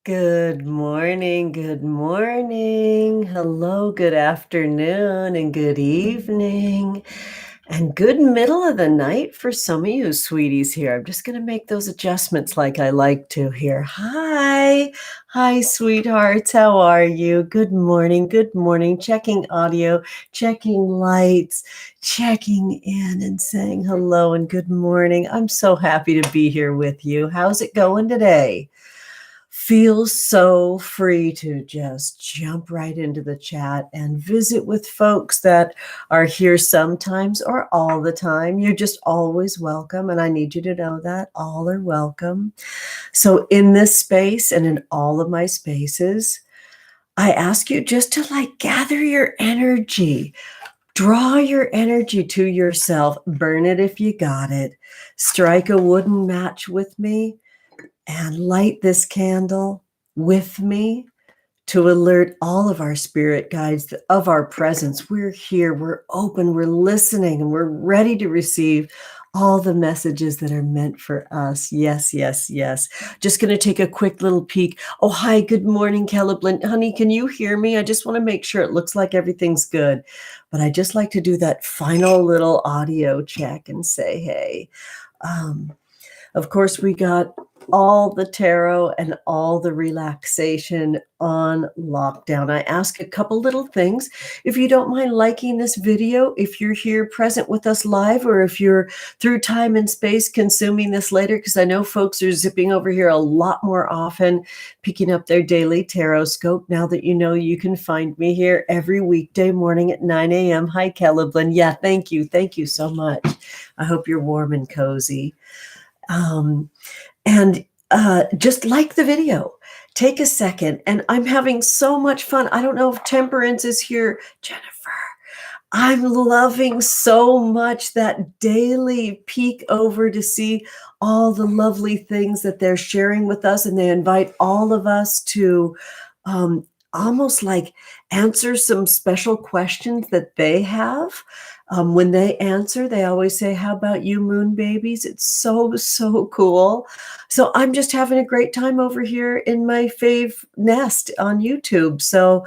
Good morning, good morning. Hello, good afternoon, and good evening, and good middle of the night for some of you sweeties here. I'm just going to make those adjustments like I like to here. Hi, hi, sweethearts. How are you? Good morning, good morning. Checking audio, checking lights, checking in and saying hello and good morning. I'm so happy to be here with you. How's it going today? Feel so free to just jump right into the chat and visit with folks that are here sometimes or all the time. You're just always welcome. And I need you to know that all are welcome. So in this space and in all of my spaces, I ask you just to gather your energy. Draw your energy to yourself. Burn it if you got it. Strike a wooden match with me and light this candle with me to alert all of our spirit guides of our presence. We're here, we're open, we're listening, and we're ready to receive all the messages that are meant for us. Yes, yes, yes. Just going to take a quick little peek. Oh, hi, good morning, Celeblin. Honey, can you hear me? I just want to make sure it looks like everything's good. But I just like to do that final little audio check and say, hey. Of course, we got all the tarot and all the relaxation on lockdown. I ask a couple little things. If you don't mind liking this video, if you're here present with us live, or if you're through time and space consuming this later, because I know folks are zipping over here a lot more often, picking up their daily Tarotscope. Now that you know, you can find me here every weekday morning at 9 a.m. Hi, Celeblin. Yeah, thank you. Thank you so much. I hope you're warm and cozy. And just like the video, take a second. And I'm having so much fun. I don't know if Temperance is here. Jennifer, I'm loving so much that daily peek over to see all the lovely things that they're sharing with us. And they invite all of us to almost answer some special questions that they have. When they answer, they always say, how about you, moon babies? It's so, so cool. So I'm just having a great time over here in my fave nest on YouTube. So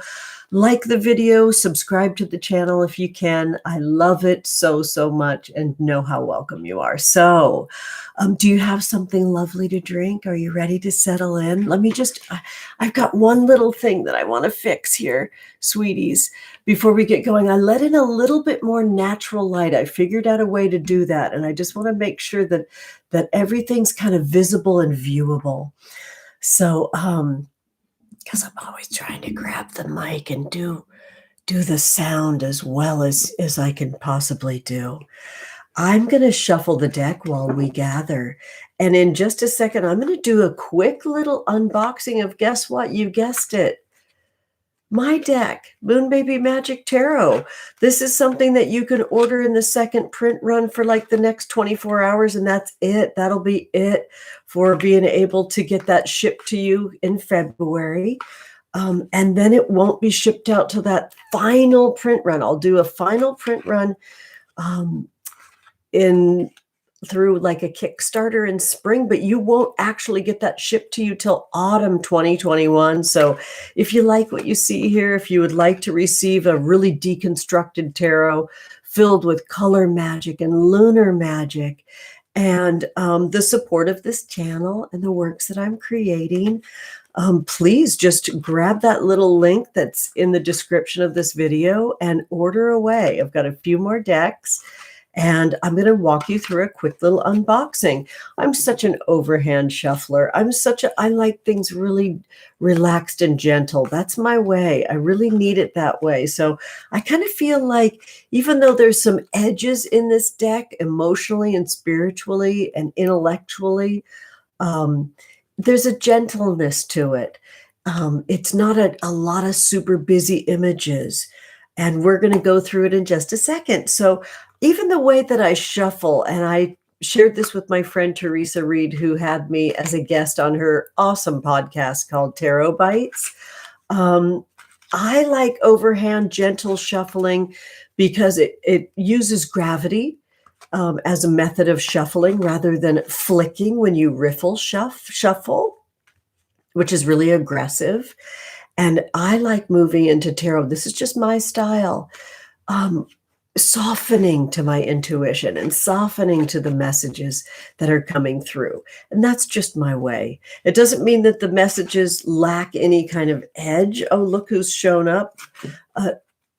like the video, subscribe to the channel if you can. I love it so, so much and know how welcome you are. So do you have something lovely to drink? Are you ready to settle in? Let me I've got one little thing that I want to fix here, sweeties. Before we get going, I let in a little bit more natural light. I figured out a way to do that. And I just want to make sure that everything's kind of visible and viewable. So, because I'm always trying to grab the mic and do the sound as well as I can possibly do. I'm going to shuffle the deck while we gather. And in just a second, I'm going to do a quick little unboxing of, guess what? You guessed it. My deck, Moon Baby Magic Tarot. This is something that you can order in the second print run for the next 24 hours, and that's it. That'll be it for being able to get that shipped to you in February. And then it won't be shipped out till that final print run. I'll do a final print run through a Kickstarter in spring, but you won't actually get that shipped to you till autumn 2021. So if you like what you see here, if you would like to receive a really deconstructed tarot filled with color magic and lunar magic and the support of this channel and the works that I'm creating, please just grab that little link that's in the description of this video and order away. I've got a few more decks. And I'm going to walk you through a quick little unboxing. I'm such an overhand shuffler. I like things really relaxed and gentle. That's my way. I really need it that way. So I kind of feel like even though there's some edges in this deck, emotionally and spiritually and intellectually, there's a gentleness to it. It's not a lot of super busy images. And we're going to go through it in just a second. So even the way that I shuffle, and I shared this with my friend Teresa Reed, who had me as a guest on her awesome podcast called Tarot Bites. I like overhand gentle shuffling because it uses gravity as a method of shuffling rather than flicking when you shuffle. which is really aggressive. And I like moving into tarot. This is just my style. Um, Softening to my intuition and softening to the messages that are coming through. And that's just my way. It doesn't mean that the messages lack any kind of edge. Oh, look who's shown up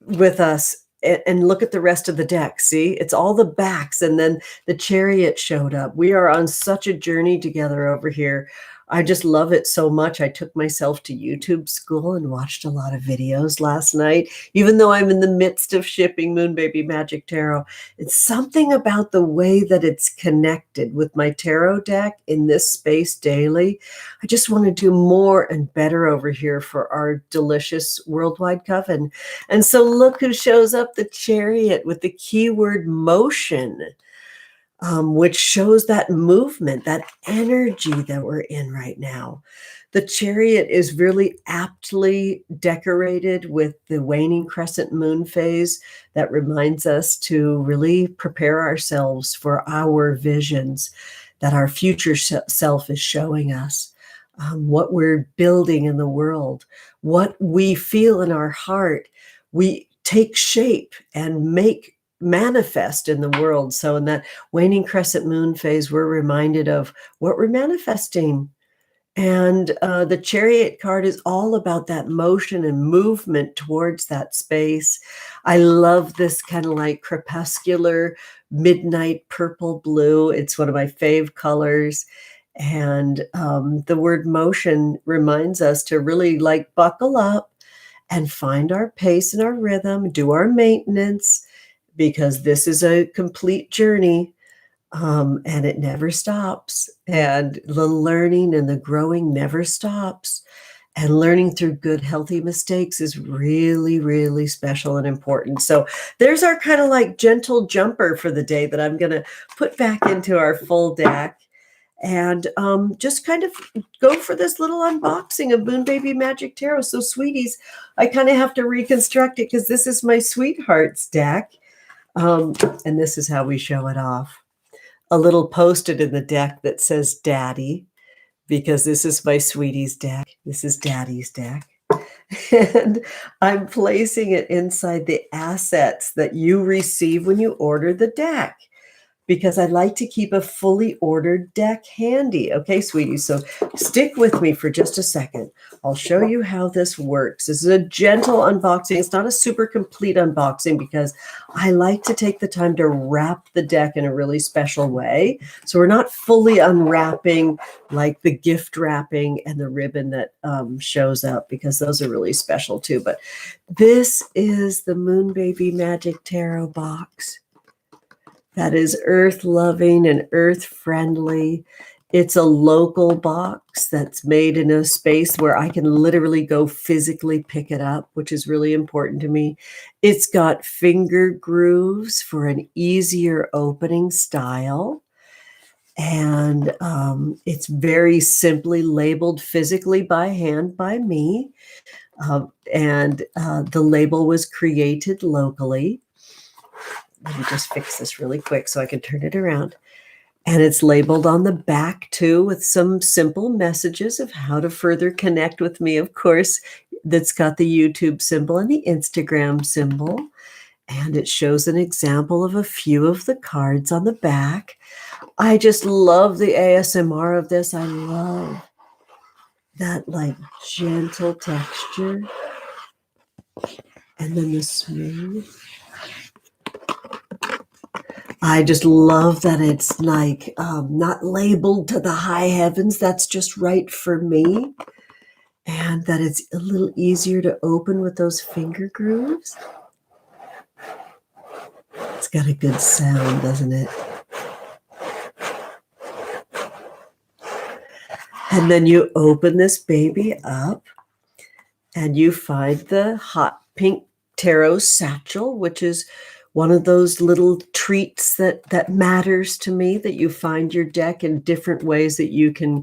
with us. And look at the rest of the deck. See, it's all the backs. And then the Chariot showed up. We are on such a journey together over here. I just love it so much. I took myself to YouTube school and watched a lot of videos last night, even though I'm in the midst of shipping Moon Baby Magic Tarot. It's something about the way that it's connected with my tarot deck in this space daily. I just want to do more and better over here for our delicious worldwide coven. And so look who shows up, the Chariot with the keyword motion. Which shows that movement, that energy that we're in right now. The Chariot is really aptly decorated with the waning crescent moon phase that reminds us to really prepare ourselves for our visions that our future self is showing us, what we're building in the world, what we feel in our heart. We take shape and manifest in the world. So in that waning crescent moon phase, we're reminded of what we're manifesting. And the Chariot card is all about that motion and movement towards that space. I love this kind of like crepuscular midnight purple blue. It's one of my fave colors. And the word motion reminds us to really like buckle up and find our pace and our rhythm, do our maintenance, because this is a complete journey, and it never stops. And the learning and the growing never stops. And learning through good, healthy mistakes is really, really special and important. So there's our kind of like gentle jumper for the day that I'm going to put back into our full deck. And just kind of go for this little unboxing of Moon Baby Magic Tarot. So sweeties, I kind of have to reconstruct it because this is my sweethearts deck. And this is how we show it off. A little post-it in the deck that says Daddy, because this is my sweetie's deck. This is Daddy's deck. And I'm placing it inside the assets that you receive when you order the deck, because I like to keep a fully ordered deck handy. Okay, sweetie, so stick with me for just a second. I'll show you how this works. This is a gentle unboxing. It's not a super complete unboxing because I like to take the time to wrap the deck in a really special way. So we're not fully unwrapping like the gift wrapping and the ribbon that shows up, because those are really special too. But this is the Moon Baby Magic Tarot box. That is earth-loving and earth-friendly. It's a local box that's made in a space where I can literally go physically pick it up, which is really important to me. It's got finger grooves for an easier opening style. And it's very simply labeled physically by hand by me. The label was created locally. Let me just fix this really quick so I can turn it around. And it's labeled on the back too with some simple messages of how to further connect with me. Of course, that's got the YouTube symbol and the Instagram symbol. And it shows an example of a few of the cards on the back. I just love the ASMR of this. I love that like gentle texture. And then the smooth. I just love that it's like not labeled to the high heavens. That's just right for me. And that it's a little easier to open with those finger grooves. It's got a good sound, doesn't it? And then you open this baby up and you find the hot pink tarot satchel, which is one of those little treats that matters to me, that you find your deck in different ways that you can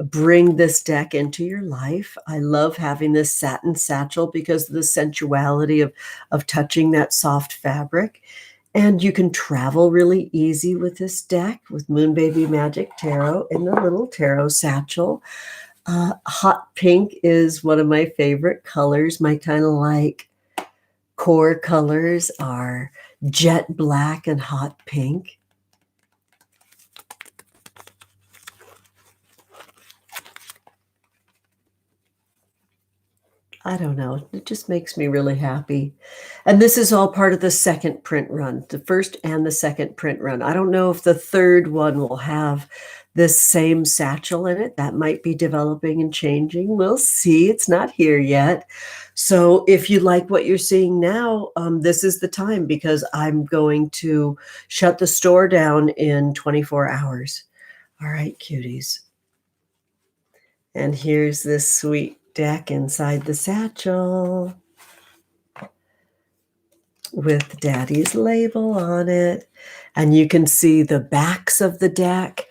bring this deck into your life. I love having this satin satchel because of the sensuality of touching that soft fabric. And you can travel really easy with this deck with Moon Baby Magic Tarot in the little tarot satchel. Hot pink is one of my favorite colors. My kind of like core colors are jet black and hot pink. I don't know. It just makes me really happy. And this is all part of the second print run, the first and the second print run. I don't know if the third one will have this same satchel in it. That might be developing and changing. We'll see. It's not here yet. So if you like what you're seeing now, this is the time, because I'm going to shut the store down in 24 hours. All right, cuties. And here's this sweet deck inside the satchel with Daddy's label on it. And you can see the backs of the deck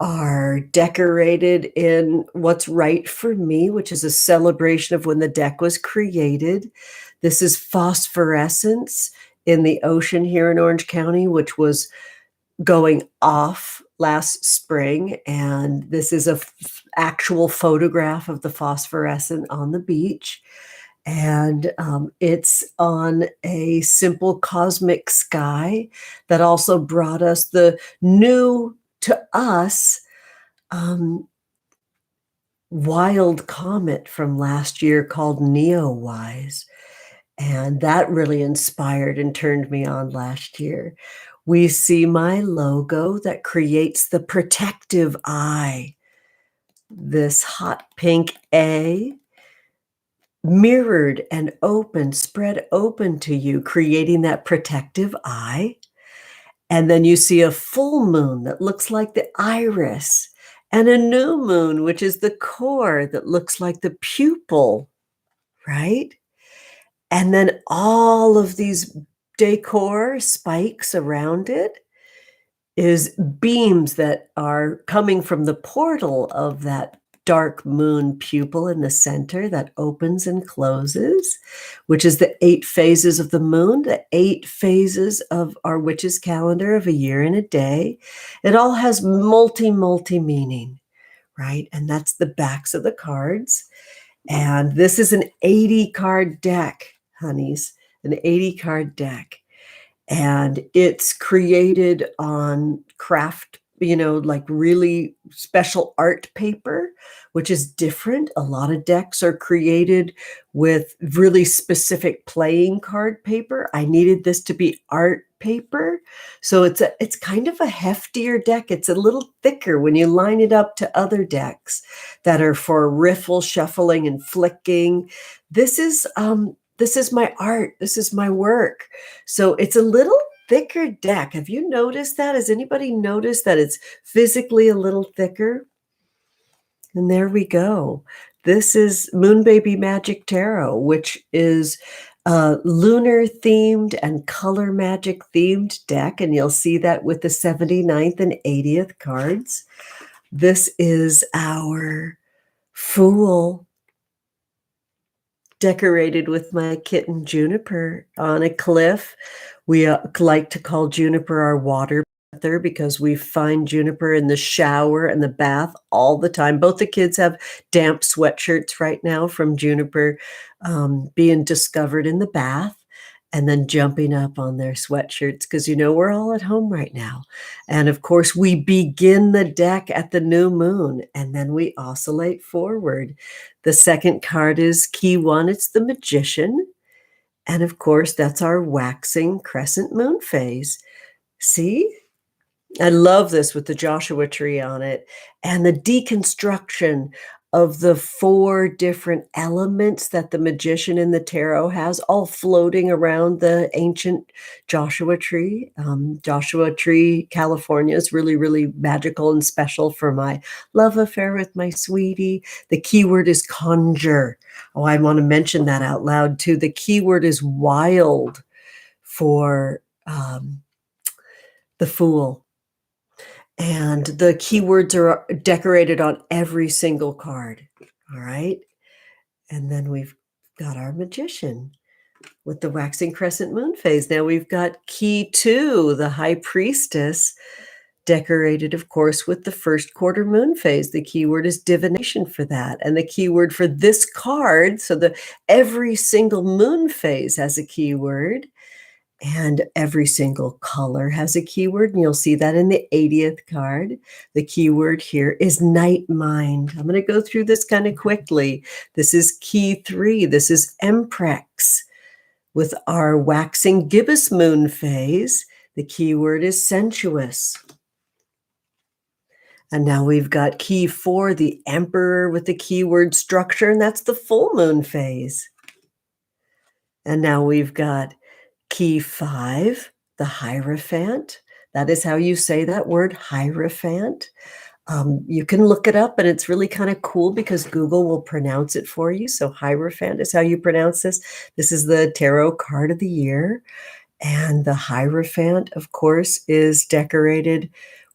are decorated in what's right for me, which is a celebration of when the deck was created. This is phosphorescence in the ocean here in Orange County, which was going off last spring. And this is a actual photograph of the phosphorescent on the beach. And it's on a simple cosmic sky that also brought us the new, to us, wild comet from last year called Neowise. And that really inspired and turned me on last year. We see my logo that creates the protective eye. This hot pink A, mirrored and open, spread open to you, creating that protective eye. And then you see a full moon that looks like the iris, and a new moon, which is the core, that looks like the pupil, right? And then all of these decor spikes around it is beams that are coming from the portal of that dark moon pupil in the center that opens and closes, which is the 8 phases of the moon, the 8 phases of our witch's calendar of a year and a day. It all has multi meaning, right? And that's the backs of the cards. And this is an 80 card deck, honeys, an 80 card deck. And it's created on craft, like really special art paper, which is different. A lot of decks are created with really specific playing card paper. I needed this to be art paper. So it's kind of a heftier deck. It's a little thicker when you line it up to other decks that are for riffle shuffling and flicking. This is my art. This is my work. So it's a little thicker deck. Have you noticed that? Has anybody noticed that it's physically a little thicker? And there we go. This is Moonbaby Magic Tarot, which is a lunar themed and color magic themed deck. And you'll see that with the 79th and 80th cards. This is our Fool, decorated with my kitten Juniper on a cliff. We like to call Juniper our water breather because we find Juniper in the shower and the bath all the time. Both the kids have damp sweatshirts right now from Juniper being discovered in the bath and then jumping up on their sweatshirts because, we're all at home right now. And of course, we begin the deck at the new moon and then we oscillate forward. The second card is key 1. It's the Magician. And of course, that's our waxing crescent moon phase. See? I love this with the Joshua tree on it and the deconstruction of the 4 different elements that the Magician in the tarot has, all floating around the ancient Joshua tree. Joshua tree, California, is really, really magical and special for my love affair with my sweetie. The keyword is conjure. Oh, I want to mention that out loud too. The keyword is wild for the Fool. And the keywords are decorated on every single card. All right. And then we've got our Magician with the waxing crescent moon phase. Now we've got key 2, the High Priestess, decorated, of course, with the first quarter moon phase. The keyword is divination for that. And the keyword for this card, so every single moon phase has a keyword, and every single color has a keyword. And you'll see that in the 80th card. The keyword here is night mind. I'm going to go through this kind of quickly. This is key 3. This is Emprex. With our waxing gibbous moon phase, the keyword is sensuous. And now we've got key 4, the Emperor, with the keyword structure, and that's the full moon phase. And now we've got key 5, the Hierophant. That is how you say that word, Hierophant. You can look it up, and it's really kind of cool because Google will pronounce it for you. So Hierophant is how you pronounce this. This is the tarot card of the year. And the Hierophant, of course, is decorated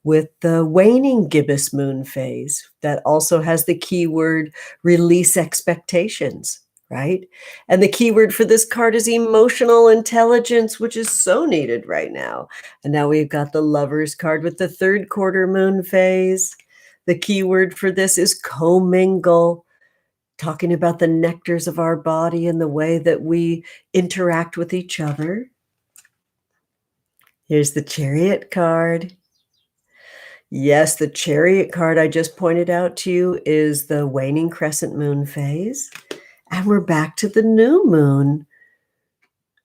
with the waning gibbous moon phase. That also has the keyword release expectations, right? And the keyword for this card is emotional intelligence, which is so needed right now. And now we've got the Lovers card with the third quarter moon phase. The keyword for this is commingle, talking about the nectars of our body and the way that we interact with each other. Here's the Chariot card. Yes, the Chariot card I just pointed out to you is the waning crescent moon phase. And we're back to the new moon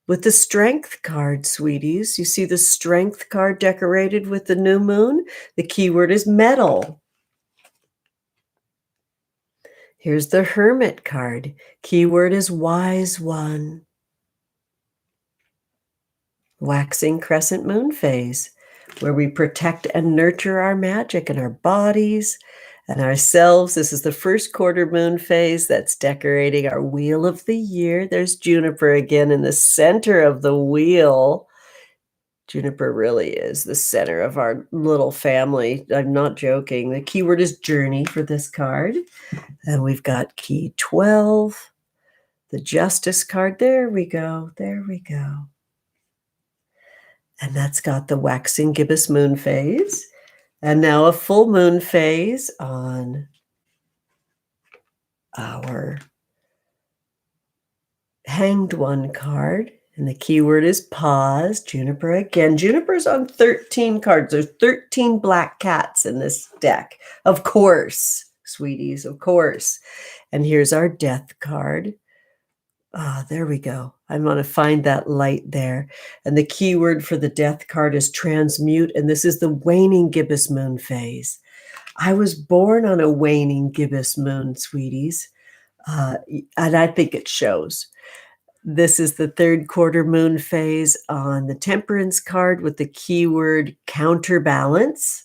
with the Strength card, sweeties. You see the Strength card decorated with the new moon? The keyword is metal. Here's the Hermit card. Keyword is wise one. Waxing crescent moon phase, where we protect and nurture our magic in our bodies and ourselves. This is the first quarter moon phase that's decorating our wheel of the year. There's Juniper again in the center of the wheel. Juniper really is the center of our little family. I'm not joking. The keyword is journey for this card. And we've got key 12, the Justice card. There we go. There we go. And that's got the waxing gibbous moon phase. And now a full moon phase on our Hanged One card. And the keyword is pause. Juniper again. Juniper's on 13 cards. There's 13 black cats in this deck. Of course, sweeties, of course. And here's our Death card. There we go. I'm going to find that light there. And the keyword for the Death card is transmute. And this is the waning gibbous moon phase. I was born on a waning gibbous moon, sweeties. And I think it shows. This is the third quarter moon phase on the Temperance card with the keyword counterbalance.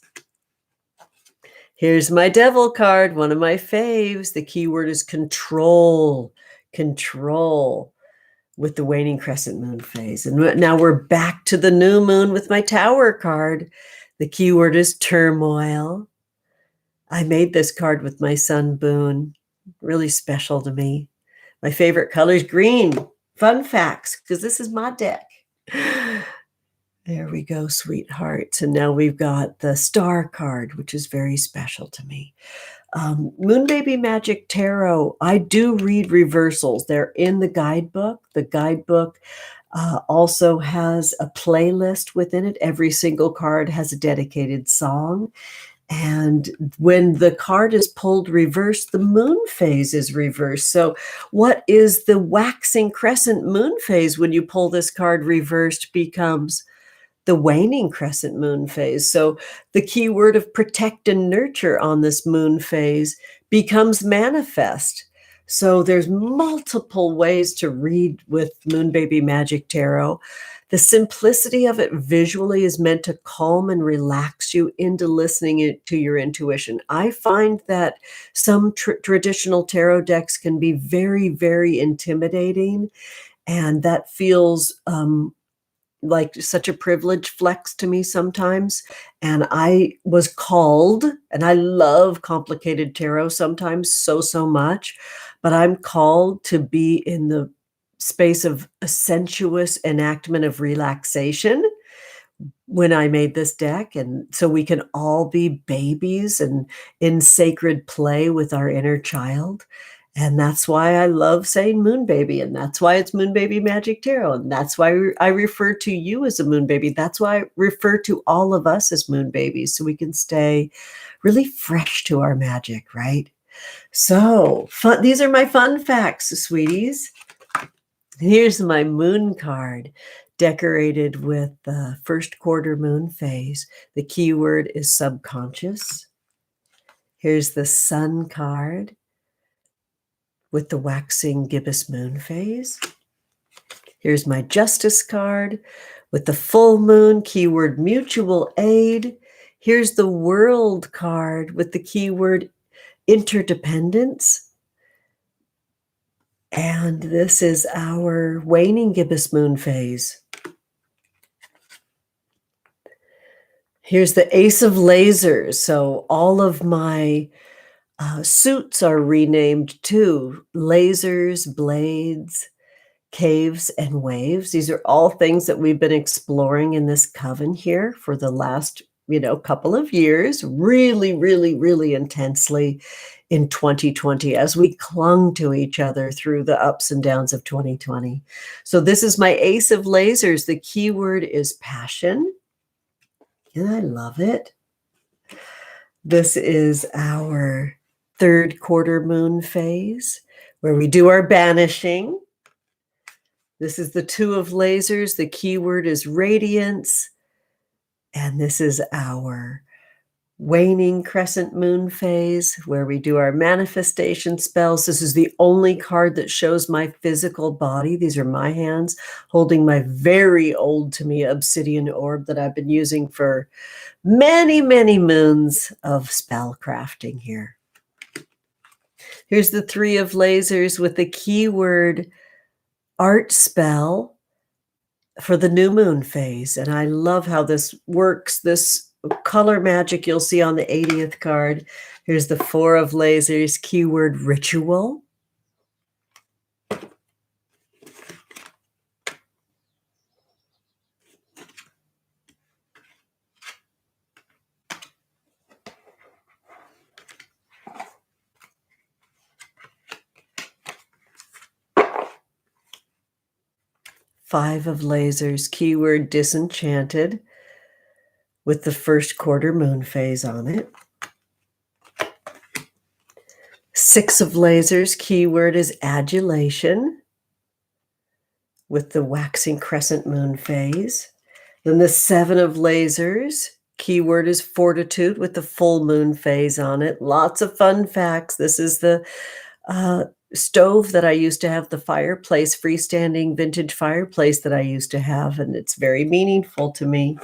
Here's my Devil card, one of my faves. The keyword is control. Control with the waning crescent moon phase. And now we're back to the new moon with my Tower card. The keyword is turmoil. I made this card with my son Boone. Really special to me. My favorite color is green. Fun facts, because this is my deck. There we go, sweethearts. And now we've got the Star card, which is very special to me. Moon Baby Magic Tarot. I do read reversals. They're in the guidebook. The guidebook also has a playlist within it. Every single card has a dedicated song. And when the card is pulled reversed, the moon phase is reversed. So what is the waxing crescent moon phase when you pull this card reversed becomes the waning crescent moon phase. So the key word of protect and nurture on this moon phase becomes manifest. So there's multiple ways to read with Moon Baby Magic Tarot. The simplicity of it visually is meant to calm and relax you into listening to your intuition. I find that some traditional tarot decks can be very, very intimidating, and that feels like such a privilege flex to me sometimes. And I was called, and I love complicated tarot sometimes so much, but I'm called to be in the space of a sensuous enactment of relaxation when I made this deck, and so we can all be babies and in sacred play with our inner child. And that's why I love saying moon baby, and that's why it's Moon Baby Magic Tarot, and that's why I refer to you as a moon baby. That's why I refer to all of us as moon babies, so we can stay really fresh to our magic, right? So fun. These are my fun facts, sweeties. Here's my moon card, decorated with the first quarter moon phase. The keyword is subconscious. Here's the sun card with the waxing gibbous moon phase. Here's my justice card with the full moon, keyword mutual aid. Here's the world card with the keyword interdependence. And this is our waning gibbous moon phase. Here's the Ace of Lasers. So all of my suits are renamed too. Lasers, blades, caves, and waves. These are all things that we've been exploring in this coven here for the last, couple of years, really, really, really intensely in 2020 as we clung to each other through the ups and downs of 2020. So this is my Ace of Lasers. The keyword is passion, and I love it. This is our third quarter moon phase where we do our banishing. This is the Two of Lasers. The keyword is radiance. And this is our waning crescent moon phase where we do our manifestation spells. This is the only card that shows my physical body. These are my hands holding my very old to me obsidian orb that I've been using for many, many moons of spell crafting here. Here's the Three of Lasers with the keyword art spell for the new moon phase. And I love how this works. This color magic you'll see on the 80th card. Here's the Four of Lasers, keyword ritual. Five of Lasers, keyword disenchanted, with the first quarter moon phase on it. Six of Lasers, keyword is adulation, with the waxing crescent moon phase. Then the Seven of Lasers, keyword is fortitude, with the full moon phase on it. Lots of fun facts. This is the stove that I used to have, the fireplace, freestanding vintage fireplace that I used to have, and it's very meaningful to me.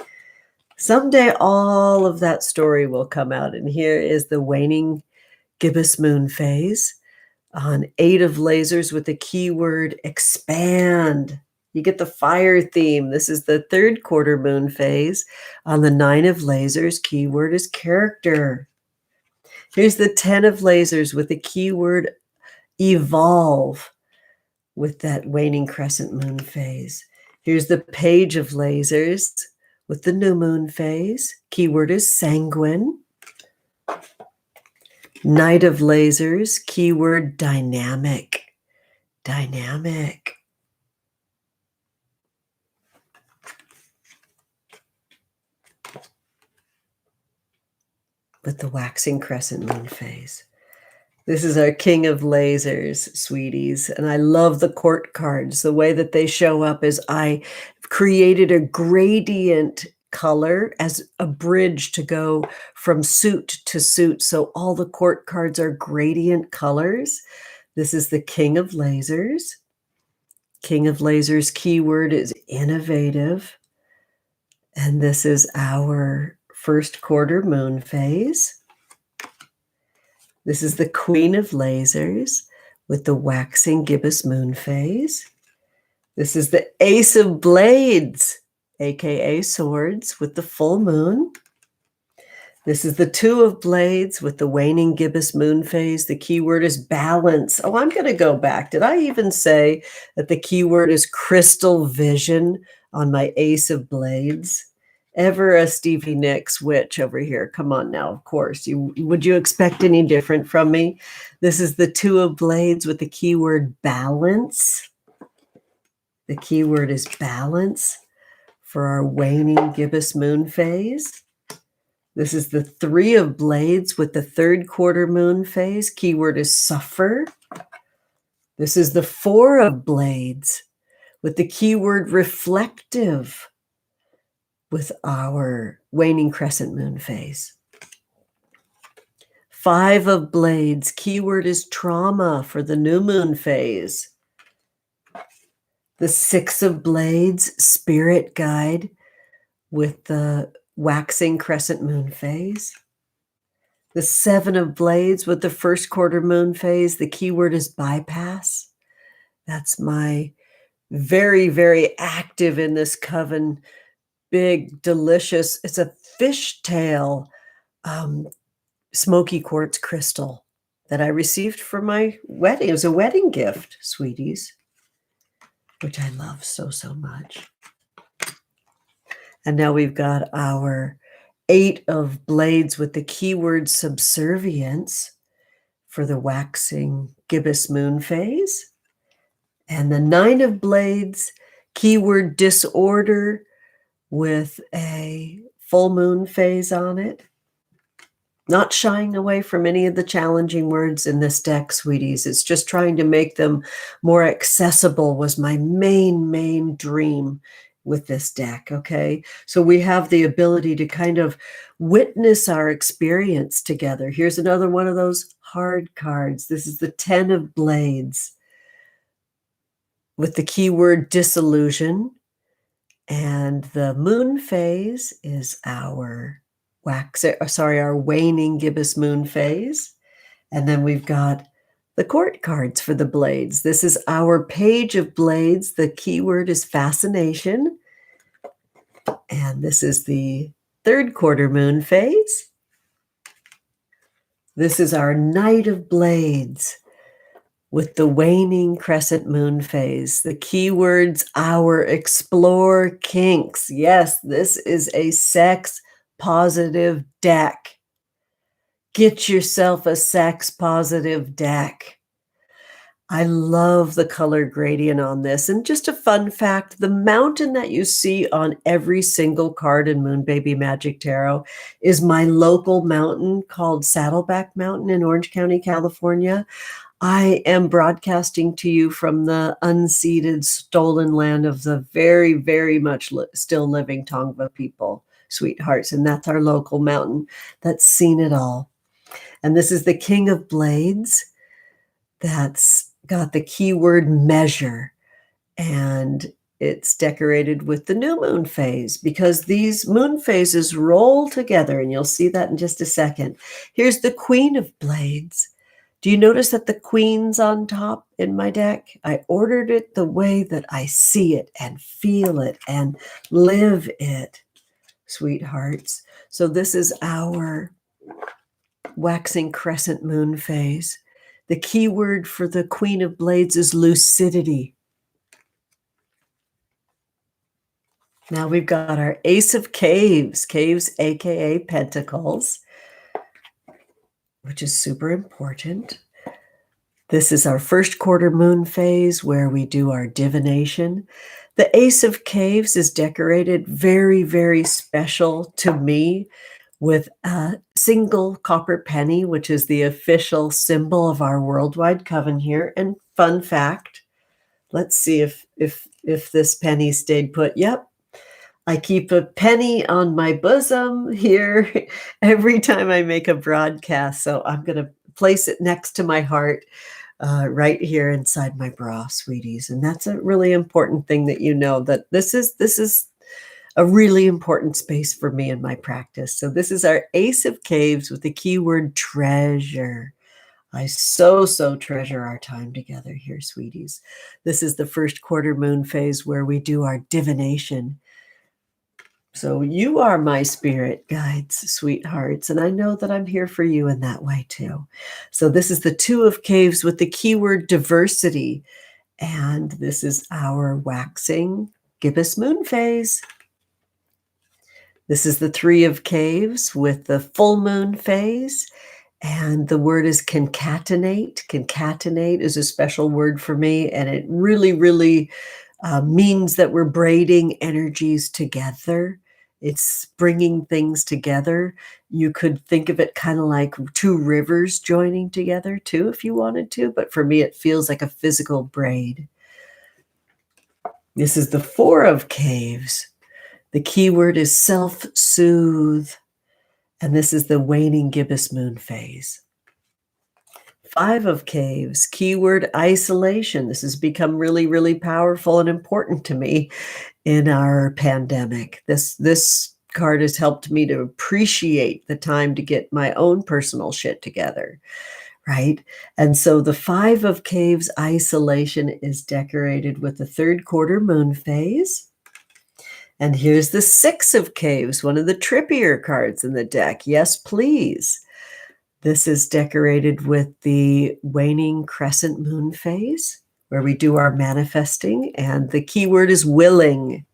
Someday all of that story will come out, and here is the waning gibbous moon phase on Eight of Lasers with the keyword expand. You get the fire theme. This is the third quarter moon phase on the Nine of Lasers, keyword is character. Here's the 10 of Lasers with the keyword evolve, with that waning crescent moon phase. Here's the Page of Lasers with the new moon phase. Keyword is sanguine. Knight of Lasers, keyword dynamic. Dynamic. With the waxing crescent moon phase. This is our King of Lasers, sweeties. And I love the court cards. The way that they show up is I created a gradient color as a bridge to go from suit to suit. So all the court cards are gradient colors. This is the King of Lasers. King of Lasers keyword is innovative. And this is our first quarter moon phase. This is the Queen of Lasers with the waxing gibbous moon phase. This is the Ace of Blades, aka swords, with the full moon. This is the Two of Blades with the waning gibbous moon phase. The keyword is balance. Oh, I'm going to go back. Did I even say that the keyword is crystal vision on my Ace of Blades? Ever a Stevie Nicks witch over here. Come on now, of course. Would you expect any different from me? This is the Two of Blades with the keyword balance. The keyword is balance for our waning gibbous moon phase. This is the Three of Blades with the third quarter moon phase. Keyword is suffer. This is the Four of Blades with the keyword reflective with our waning crescent moon phase. Five of Blades, keyword is trauma for the new moon phase. The Six of Blades, spirit guide with the waxing crescent moon phase. The Seven of Blades with the first quarter moon phase, the keyword is bypass. That's my very, very active in this coven, big, delicious, it's a fishtail smoky quartz crystal that I received for my wedding. It was a wedding gift, sweeties, which I love so, so much. And now we've got our Eight of Blades with the keyword subservience for the waxing gibbous moon phase. And the Nine of Blades, keyword disorder with a full moon phase on it. Not shying away from any of the challenging words in this deck, sweeties. It's just trying to make them more accessible was my main dream with this deck, okay? So we have the ability to kind of witness our experience together. Here's another one of those hard cards. This is the Ten of Blades with the keyword disillusion. And the moon phase is our our waning gibbous moon phase. And then we've got the court cards for the blades. This is our Page of Blades. The keyword is fascination. And this is the third quarter moon phase. This is our Knight of Blades with the waning crescent moon phase. The keywords, our explore kinks. Yes, this is a sex positive deck. Get yourself a sex positive deck. I love the color gradient on this. And just a fun fact, the mountain that you see on every single card in Moon Baby Magic Tarot is my local mountain called Saddleback Mountain in Orange County, California. I am broadcasting to you from the unceded, stolen land of the very, very much still living Tongva people, sweethearts. And that's our local mountain that's seen it all. And this is the King of Blades that's got the keyword measure. And it's decorated with the new moon phase because these moon phases roll together. And you'll see that in just a second. Here's the Queen of Blades. Do you notice that the queen's on top in my deck? I ordered it the way that I see it and feel it and live it, sweethearts. So this is our waxing crescent moon phase. The key word for the Queen of Blades is lucidity. Now we've got our Ace of Caves, aka Pentacles, which is super important. This is our first quarter moon phase where we do our divination. The Ace of Caves is decorated very, very special to me with a single copper penny, which is the official symbol of our worldwide coven here. And fun fact, let's see if this penny stayed put. Yep. I keep a penny on my bosom here every time I make a broadcast. So I'm going to place it next to my heart right here inside my bra, sweeties. And that's a really important thing that you know, that this is a really important space for me in my practice. So this is our Ace of Caves with the keyword treasure. I so treasure our time together here, sweeties. This is the first quarter moon phase where we do our divination. So you are my spirit guides, sweethearts, and I know that I'm here for you in that way too. So this is the Two of Caves with the keyword diversity, and this is our waxing gibbous moon phase. This is the Three of Caves with the full moon phase. And the word is concatenate. Concatenate is a special word for me. And it really, really means that we're braiding energies together. It's bringing things together. You could think of it kind of like two rivers joining together too, if you wanted to. But for me, it feels like a physical braid. This is the Four of Caves. The key word is self-soothe. And this is the waning gibbous moon phase. Five of Caves, keyword isolation. This has become really, really powerful and important to me in our pandemic. This card has helped me to appreciate the time to get my own personal shit together, right? And so the Five of Caves isolation is decorated with the third quarter moon phase. And here's the Six of Caves, one of the trippier cards in the deck. Yes, please. This is decorated with the waning crescent moon phase, where we do our manifesting, and the keyword is willing.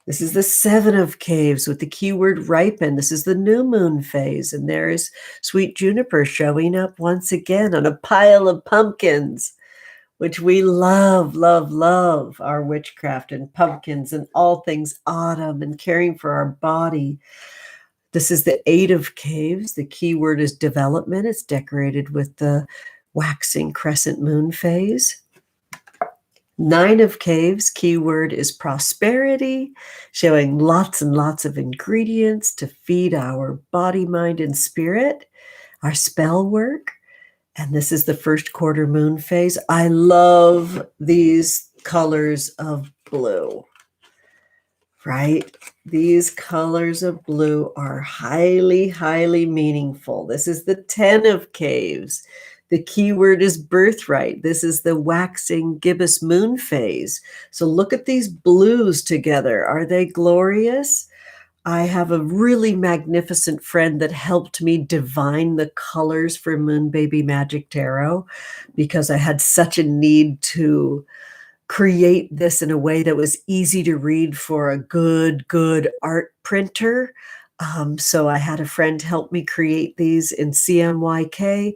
This is the Seven of Caves with the keyword ripen. This is the new moon phase, and there is sweet juniper showing up once again on a pile of pumpkins, which we love, love, love, our witchcraft and pumpkins and all things autumn and caring for our body. This is the Eight of Caves. The key word is development. It's decorated with the waxing crescent moon phase. Nine of Caves, keyword is prosperity, showing lots and lots of ingredients to feed our body, mind, and spirit, our spell work. And this is the first quarter moon phase. I love these colors of blue, right? These colors of blue are highly, highly meaningful. This is the 10 of Caves. The keyword is birthright. This is the waxing gibbous moon phase. So look at these blues together. Are they glorious? I have a really magnificent friend that helped me divine the colors for Moon Baby Magic Tarot because I had such a need to create this in a way that was easy to read for a good art printer. So I had a friend help me create these in CMYK.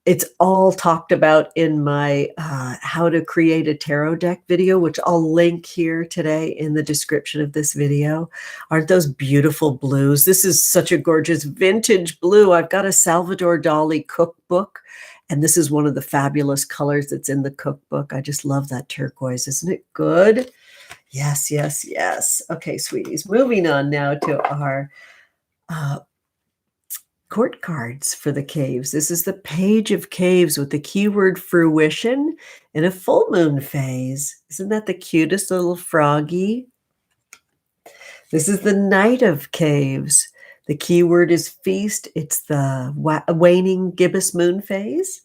It's all talked about in my how to create a tarot deck video, which I'll link here today in the description of this video. Aren't those beautiful blues? This is such a gorgeous vintage blue. I've got a Salvador Dali cookbook, and this is one of the fabulous colors that's in the cookbook. I just love that turquoise. Isn't it good? Yes, yes, yes. Okay, sweeties, moving on now to our court cards for the caves. This is the Page of Caves with the keyword fruition in a full moon phase. Isn't that the cutest little froggy? This is the Knight of Caves. The keyword is feast. It's the waning gibbous moon phase.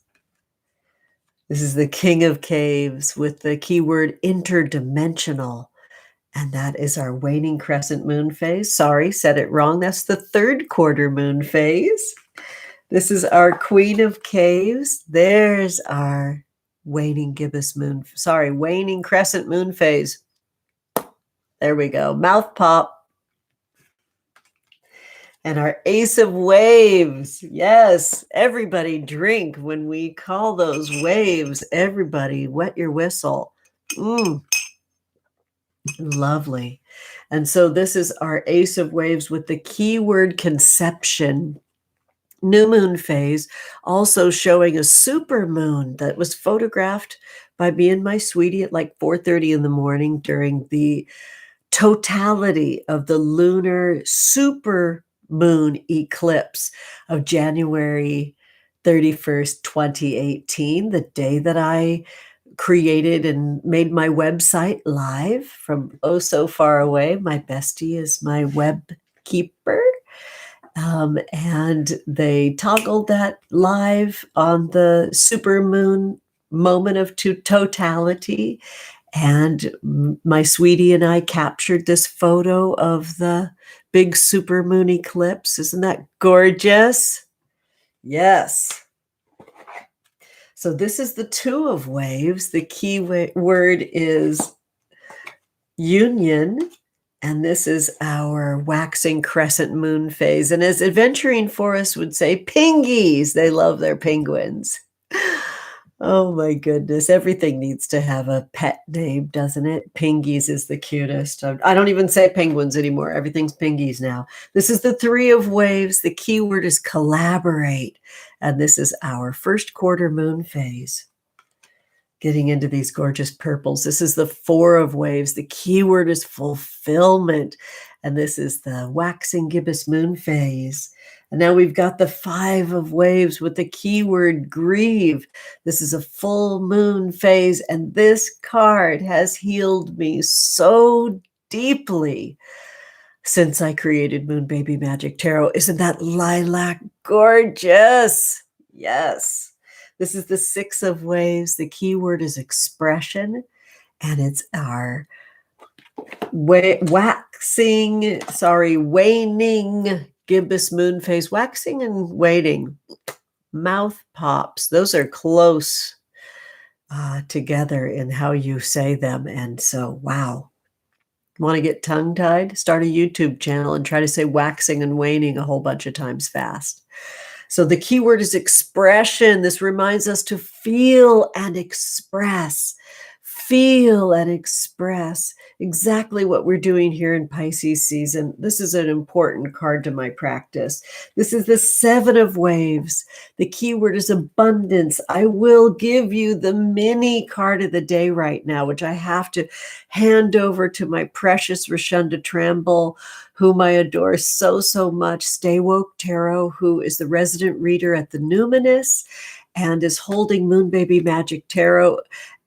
This is the King of Caves with the keyword interdimensional. And that is our waning crescent moon phase. Sorry, said it wrong. That's the third quarter moon phase. This is our Queen of Caves. There's our waning gibbous moon. Sorry, waning crescent moon phase. There we go. Mouth pop. And our Ace of Waves. Yes, everybody drink when we call those waves. Everybody wet your whistle. Lovely. And so this is our Ace of Waves with the keyword conception. New moon phase, also showing a super moon that was photographed by me and my sweetie at like 4:30 in the morning during the totality of the lunar super moon eclipse of January 31st, 2018, the day that I created and made my website live from oh so far away. My bestie is my web keeper. And they toggled that live on the super moon moment of totality. And my sweetie and I captured this photo of the big super moon eclipse. Isn't that gorgeous? Yes. So this is the Two of Waves. The key word is union. And this is our waxing crescent moon phase. And as Adventuring Forest would say, pingies, they love their penguins. Oh my goodness, everything needs to have a pet name, doesn't it? Pingies is the cutest. I don't even say penguins anymore. Everything's pingies now. This is the 3 of waves. The key word is collaborate. And this is our first quarter moon phase. Getting into these gorgeous purples. This is the 4 of waves. The key word is fulfillment. And this is the waxing gibbous moon phase. And now we've got the 5 of waves with the keyword grieve. This is a full moon phase. And this card has healed me so deeply since I created Moon Baby Magic Tarot. Isn't that lilac gorgeous? Yes. This is the 6 of waves. The key word is expression. And it's our waning gibbous moon phase. Waxing and waiting. Mouth pops. Those are close together in how you say them. And so, wow. Want to get tongue-tied? Start a YouTube channel and try to say waxing and waning a whole bunch of times fast. So the key word is expression. This reminds us to feel and express. Feel and express exactly what we're doing here in Pisces season. This is an important card to my practice. This is the 7 of waves. The key word is abundance. I will give you the mini card of the day right now, which I have to hand over to my precious Rashonda Tramble, whom I adore so, so much. Stay Woke Tarot, who is the resident reader at the Numinous and is holding Moon Baby Magic Tarot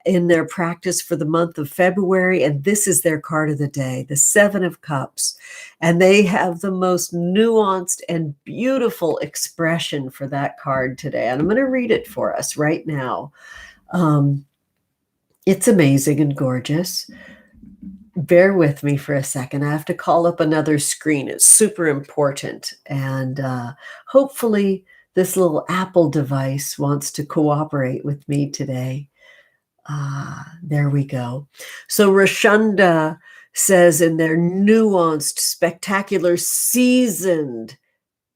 in their practice for the month of February. And this is their card of the day, the 7 of Cups. And they have the most nuanced and beautiful expression for that card today. And I'm going to read it for us right now. It's amazing and gorgeous. Bear with me for a second. I have to call up another screen. It's super important. And hopefully this little Apple device wants to cooperate with me today. There we go. So Rashonda says in their nuanced, spectacular, seasoned,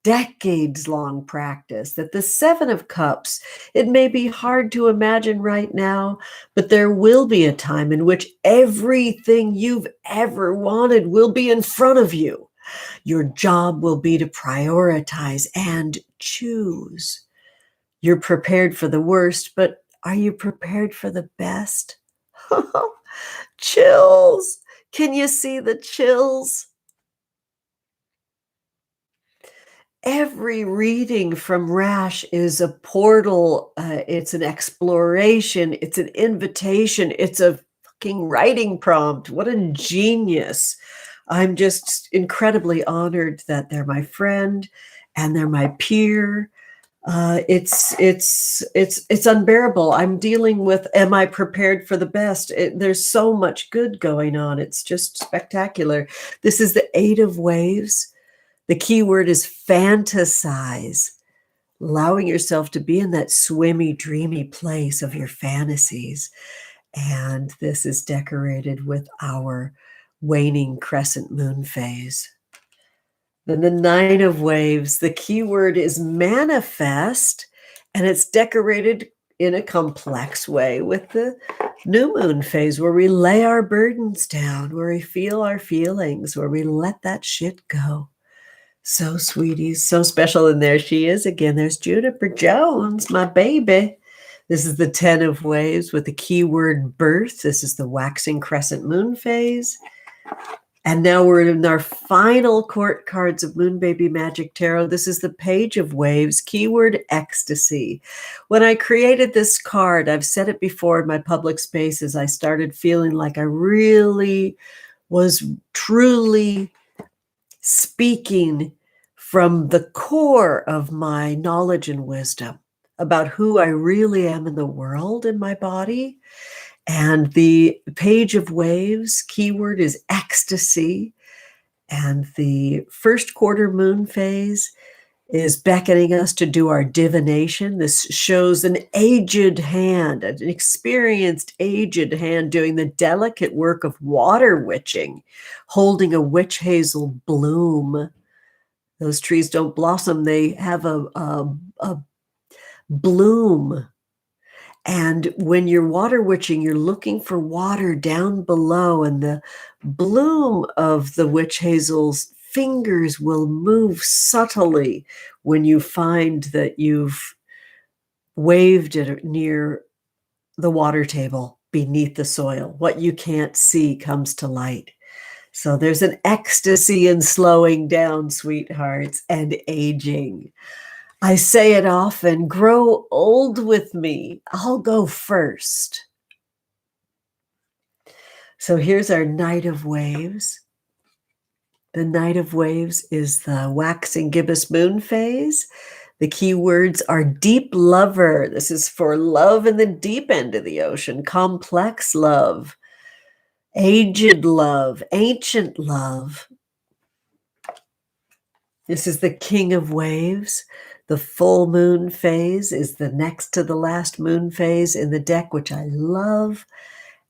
decades-long practice that the 7 of Cups, it may be hard to imagine right now, but there will be a time in which everything you've ever wanted will be in front of you. Your job will be to prioritize and choose. You're prepared for the worst, but are you prepared for the best? Chills. Can you see the chills? Every reading from Rash is a portal. It's an exploration. It's an invitation. It's a fucking writing prompt. What a genius. I'm just incredibly honored that they're my friend and they're my peer. It's unbearable. I'm dealing with, am I prepared for the best? There's so much good going on. It's just spectacular. This is the 8 of waves. The key word is fantasize, allowing yourself to be in that swimmy, dreamy place of your fantasies. And this is decorated with our waning crescent moon phase. Then the 9 of waves, the key word is manifest, and it's decorated in a complex way with the new moon phase where we lay our burdens down, where we feel our feelings, where we let that shit go. So sweeties, so special. And there she is again. There's Juniper Jones, my baby. This is the 10 of waves with the keyword birth. This is the waxing crescent moon phase. And now we're in our final court cards of Moon Baby Magic Tarot. This is the page of waves, keyword ecstasy. When I created this card, I've said it before in my public spaces, I started feeling like I really was truly speaking from the core of my knowledge and wisdom about who I really am in the world, in my body. And the page of waves, keyword is ecstasy. And the first quarter moon phase is beckoning us to do our divination. This shows an aged hand, an experienced aged hand doing the delicate work of water witching, holding a witch hazel bloom. Those trees don't blossom, they have a bloom. And when you're water witching, you're looking for water down below, and the bloom of the witch hazel's fingers will move subtly when you find that you've waved it near the water table beneath the soil. What you can't see comes to light. So there's an ecstasy in slowing down, sweethearts, and aging. I say it often, grow old with me. I'll go first. So here's our Night of Waves. The Night of Waves is the waxing gibbous moon phase. The key words are deep lover. This is for love in the deep end of the ocean, complex love, aged love, ancient love. This is the King of Waves. The full moon phase is the next to the last moon phase in the deck, which I love.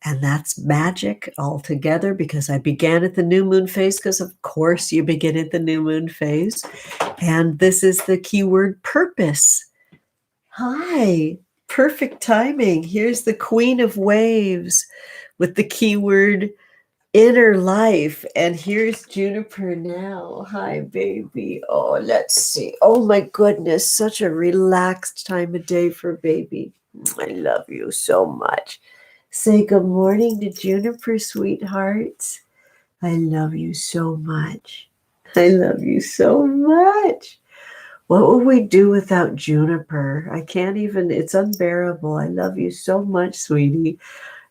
And that's magic altogether because I began at the new moon phase because, of course, you begin at the new moon phase. And this is the keyword purpose. Hi, perfect timing. Here's the Queen of Waves with the keyword inner life. And here's Juniper now. Hi, baby. Oh, let's see. Oh, my goodness. Such a relaxed time of day for baby. I love you so much. Say good morning to Juniper, sweethearts. I love you so much. I love you so much. What would we do without Juniper? I can't even, it's unbearable. I love you so much, sweetie.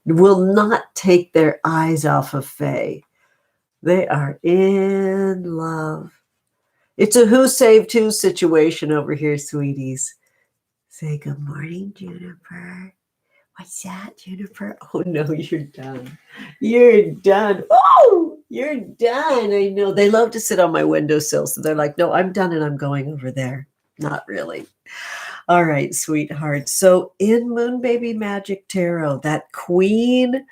Will not take their eyes off of Faye. They are in love. It's a who saved who situation over here, sweeties. Say good morning, Juniper. What's that, Juniper? Oh, no, you're done. You're done. Oh, you're done. I know. They love to sit on my windowsill. So they're like, no, I'm done and I'm going over there. Not really. All right, sweetheart. So in Moon Baby Magic Tarot, that queen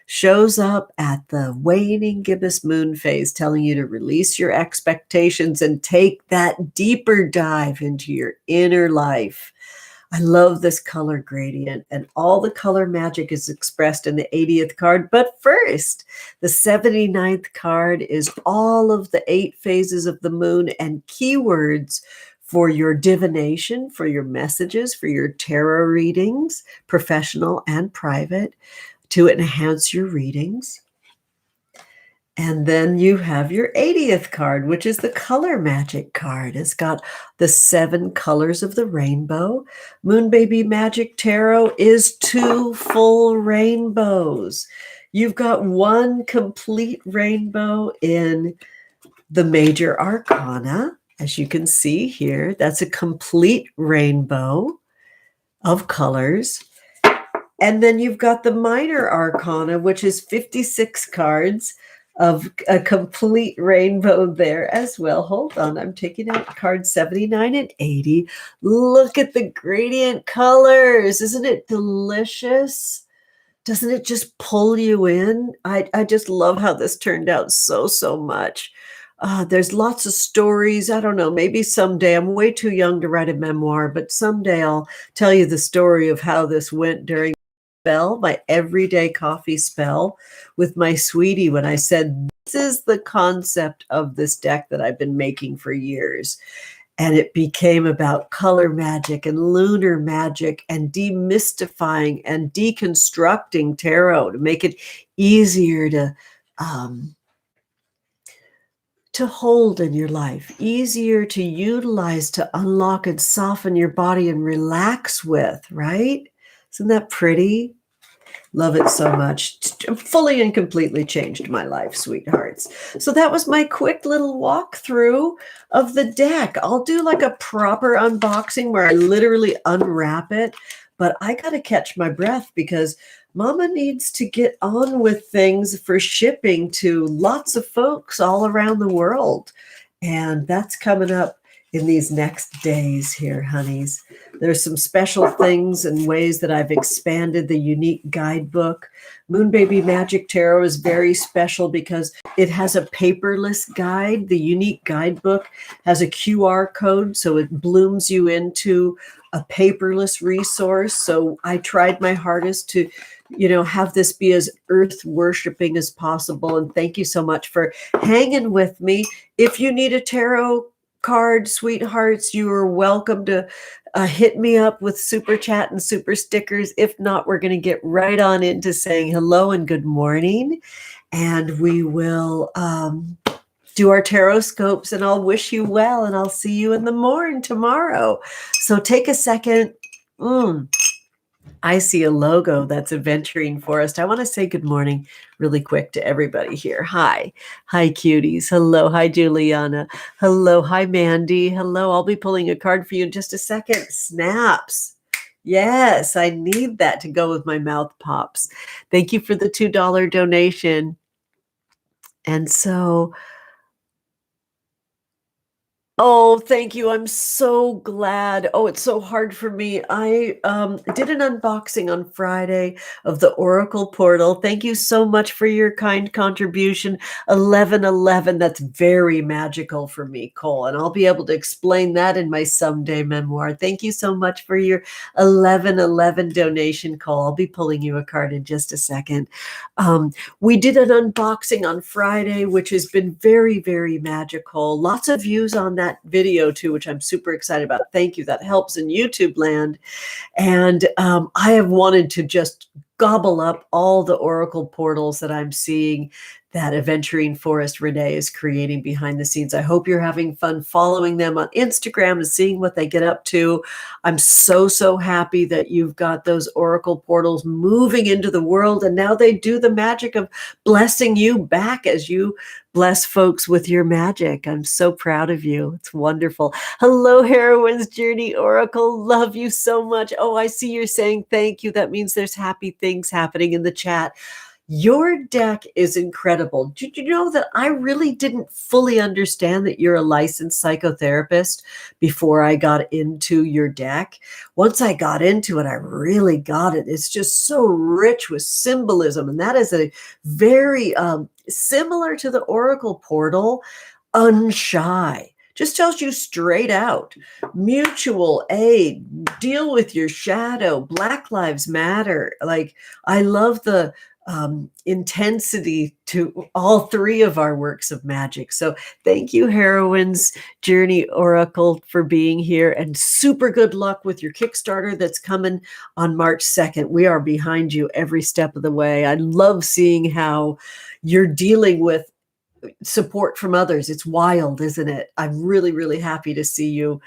shows up at the waning gibbous moon phase, telling you to release your expectations and take that deeper dive into your inner life. I love this color gradient, and all the color magic is expressed in the 80th card. But first, the 79th card is all of the 8 phases of the moon and keywords for your divination, for your messages, for your tarot readings, professional and private, to enhance your readings. And then you have your 80th card, which is the color magic card. It's got the 7 colors of the rainbow. Moon Baby Magic Tarot is 2 full rainbows. You've got 1 complete rainbow in the major arcana. As you can see here, that's a complete rainbow of colors. And then you've got the minor arcana, which is 56 cards of a complete rainbow there as well. Hold on, I'm taking out cards 79 and 80. Look at the gradient colors. Isn't it delicious? Doesn't it just pull you in? I just love how this turned out so much. There's lots of stories. I don't know, maybe someday, I'm way too young to write a memoir, but someday I'll tell you the story of how this went during my everyday coffee spell with my sweetie when I said, this is the concept of this deck that I've been making for years. And it became about color magic and lunar magic and demystifying and deconstructing tarot to make it easier to hold in your life, easier to utilize, to unlock and soften your body and relax with, right? Isn't that pretty? Love it so much. Fully and completely changed my life, sweethearts. So that was my quick little walkthrough of the deck. I'll do like a proper unboxing where I literally unwrap it, but I got to catch my breath because Mama needs to get on with things for shipping to lots of folks all around the world. And that's coming up in these next days here, honeys. There's some special things and ways that I've expanded the unique guidebook. Moon Baby Magic Tarot is very special because it has a paperless guide. The unique guidebook has a QR code, so it blooms you into a paperless resource. So I tried my hardest to, have this be as earth worshiping as possible. And thank you so much for hanging with me. If you need a tarot card, sweethearts, you are welcome to hit me up with super chat and super stickers. If not, we're going to get right on into saying hello and good morning, and we will do our Tarotscopes, and I'll wish you well, and I'll see you in the morning tomorrow. So take a second. I see a logo that's Aventurine Forest. I want to say good morning really quick to everybody here. Hi. Hi, cuties. Hello. Hi, Juliana. Hello. Hi, Mandy. Hello. I'll be pulling a card for you in just a second. Snaps. Yes, I need that to go with my mouth pops. Thank you for the $2 donation. And so... Oh, thank you. I'm so glad. Oh, it's so hard for me. I did an unboxing on Friday of the Oracle portal. Thank you so much for your kind contribution. 1111. That's very magical for me, Cole. And I'll be able to explain that in my someday memoir. Thank you so much for your 1111 donation, Cole. I'll be pulling you a card in just a second. We did an unboxing on Friday, which has been very, very magical. Lots of views on that video too, which I'm super excited about. Thank you. That helps in YouTube land. And I have wanted to just gobble up all the Oracle portals that I'm seeing that Aventurine Forest Renee is creating behind the scenes. I hope you're having fun following them on Instagram and seeing what they get up to. I'm so, so happy that you've got those Oracle portals moving into the world, and now they do the magic of blessing you back as you bless folks with your magic. I'm so proud of you. It's wonderful. Hello, Heroine's Journey Oracle. Love you so much. Oh, I see you're saying thank you. That means there's happy things happening in the chat. Your deck is incredible. Did you know that I really didn't fully understand that you're a licensed psychotherapist before I got into your deck? Once I got into it, I really got it. It's just so rich with symbolism. And that is a very similar to the Oracle portal, unshy. Just tells you straight out, mutual aid, deal with your shadow, Black Lives Matter. Like, I love the intensity to all three of our works of magic. So thank you, Heroine's Journey Oracle, for being here, and super good luck with your Kickstarter that's coming on March 2nd. We are behind you every step of the way. I love seeing how you're dealing with support from others. It's wild, isn't it? I'm really, really happy to see you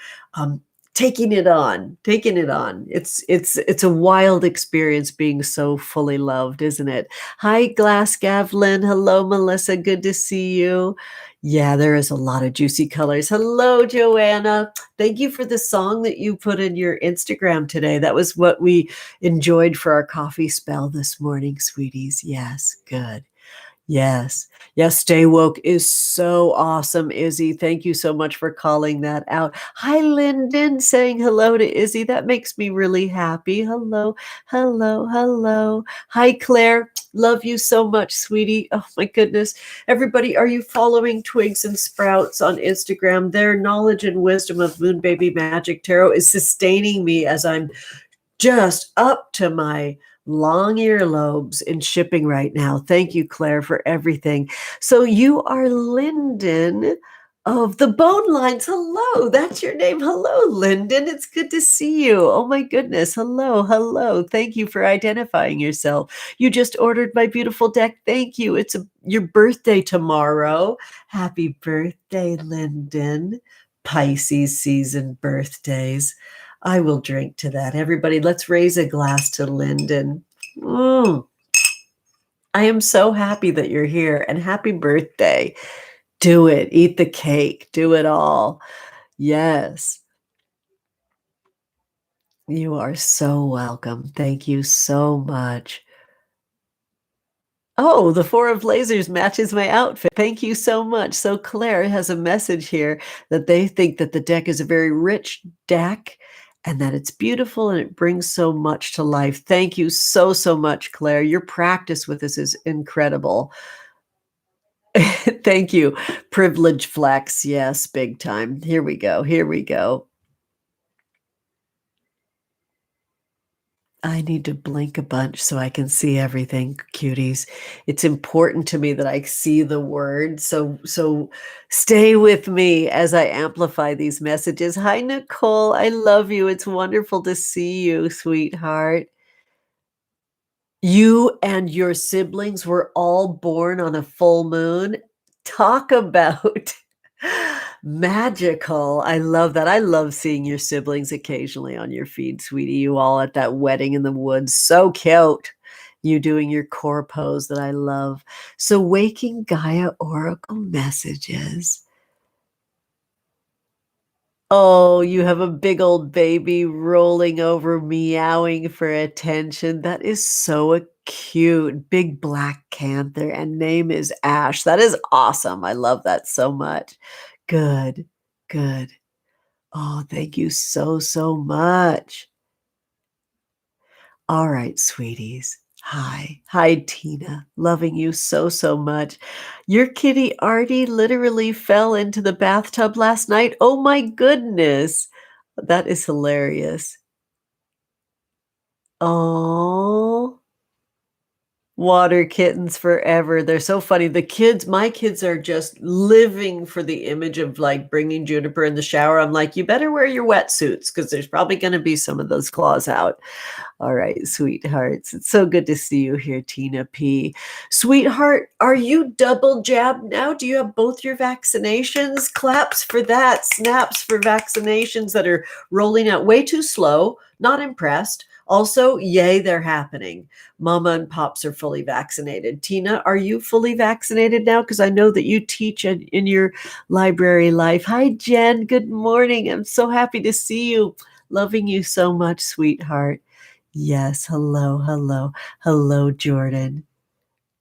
taking it on. It's a wild experience being so fully loved, isn't it? Hi, Glass Gavlin. Hello, Melissa. Good to see you. Yeah, there is a lot of juicy colors. Hello, Joanna. Thank you for the song that you put in your Instagram today. That was what we enjoyed for our coffee spell this morning, sweeties. Yes, good. Yes. Yes. Stay Woke is so awesome, Izzy. Thank you so much for calling that out. Hi, Lyndon, saying hello to Izzy. That makes me really happy. Hello, hello, hello. Hi, Claire. Love you so much, sweetie. Oh, my goodness. Everybody, are you following Twigs and Sprouts on Instagram? Their knowledge and wisdom of Moon Baby Magic Tarot is sustaining me as I'm just up to my long earlobes in shipping right now. Thank you, Claire, for everything. So you are Lyndon of the Bone Lines. Hello, that's your name. Hello, Lyndon. It's good to see you. Oh my goodness. Hello, hello. Thank you for identifying yourself. You just ordered my beautiful deck. Thank you. It's your birthday tomorrow. Happy birthday, Lyndon. Pisces season birthdays. I will drink to that. Everybody, let's raise a glass to Lyndon. I am so happy that you're here, and happy birthday. Do it. Eat the cake. Do it all. Yes. You are so welcome. Thank you so much. Oh, the Four of Lasers matches my outfit. Thank you so much. So Claire has a message here that they think that the deck is a very rich deck and that it's beautiful and it brings so much to life. Thank you so, so much, Claire. Your practice with this is incredible. Thank you. Privilege flex. Yes, big time. Here we go. Here we go. I need to blink a bunch so I can see everything, cuties. It's important to me that I see the word. So stay with me as I amplify these messages. Hi, Nicole. I love you. It's wonderful to see you, sweetheart. You and your siblings were all born on a full moon. Talk about magical. I love that. I love seeing your siblings occasionally on your feed, sweetie. You all at that wedding in the woods. So cute. You doing your core pose that I love. So, Waking Gaia Oracle messages. Oh, you have a big old baby rolling over, meowing for attention. That is so cute. Big black panther, and name is Ash. That is awesome. I love that so much. Good, good. Oh, thank you so, so much. All right, sweeties. Hi. Hi, Tina. Loving you so, so much. Your kitty Artie literally fell into the bathtub last night. Oh my goodness. That is hilarious. Oh, water kittens forever. They're so funny. My kids are just living for the image of like bringing Juniper in the shower. I'm like, you better wear your wetsuits because there's probably going to be some of those claws out. All right, sweethearts. It's so good to see you here, Tina P. Sweetheart, are you double jabbed now? Do you have both your vaccinations? Claps for that. Snaps for vaccinations that are rolling out way too slow. Not impressed. Also, yay, they're happening. Mama and Pops are fully vaccinated. Tina, are you fully vaccinated now? Because I know that you teach in your library life. Hi, Jen. Good morning. I'm so happy to see you. Loving you so much, sweetheart. Yes, hello, hello, hello, Jordan.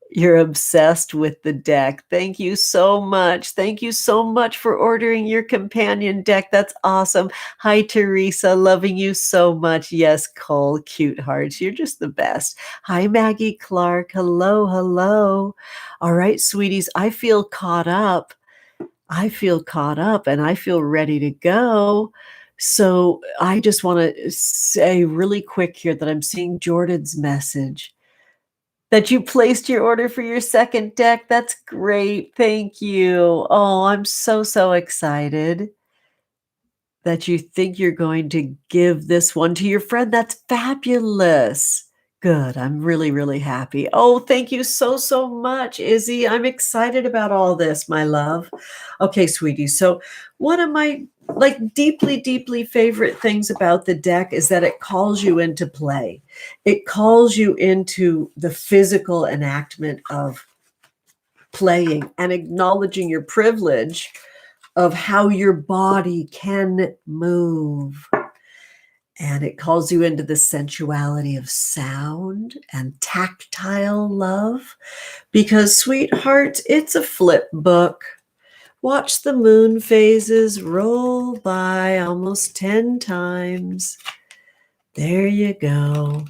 You're obsessed with the deck. Thank you so much. Thank you so much for ordering your companion deck. That's awesome. Hi, Teresa. Loving you so much. Yes, Cole, cute hearts. You're just the best. Hi, Maggie Clark. Hello, hello. All right, sweeties, I feel caught up. I feel caught up and I feel ready to go. So I just want to say really quick here that I'm seeing Jordan's message that you placed your order for your second deck. That's great. Thank you. Oh, I'm so, so excited that you think you're going to give this one to your friend. That's fabulous. Good. I'm really, really happy. Oh, thank you so, so much, Izzy. I'm excited about all this, my love. Okay, sweetie. So one of my deeply, deeply favorite things about the deck is that it calls you into play. It calls you into the physical enactment of playing and acknowledging your privilege of how your body can move. And it calls you into the sensuality of sound and tactile love. Because, sweetheart, it's a flip book. Watch the moon phases roll by almost 10 times. There you go.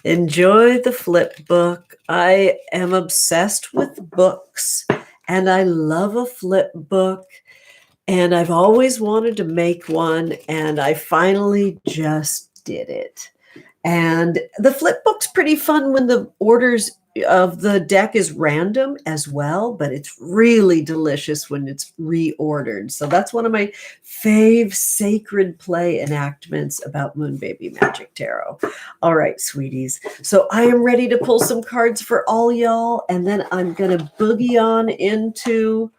Enjoy the flip book. I am obsessed with books, and I love a flip book. And I've always wanted to make one, and I finally just did it. And the flip book's pretty fun when the orders of the deck is random as well, but it's really delicious when it's reordered. So that's one of my fave sacred play enactments about Moon Baby Magic Tarot. All right, sweeties. So I am ready to pull some cards for all y'all, and then I'm going to boogie on into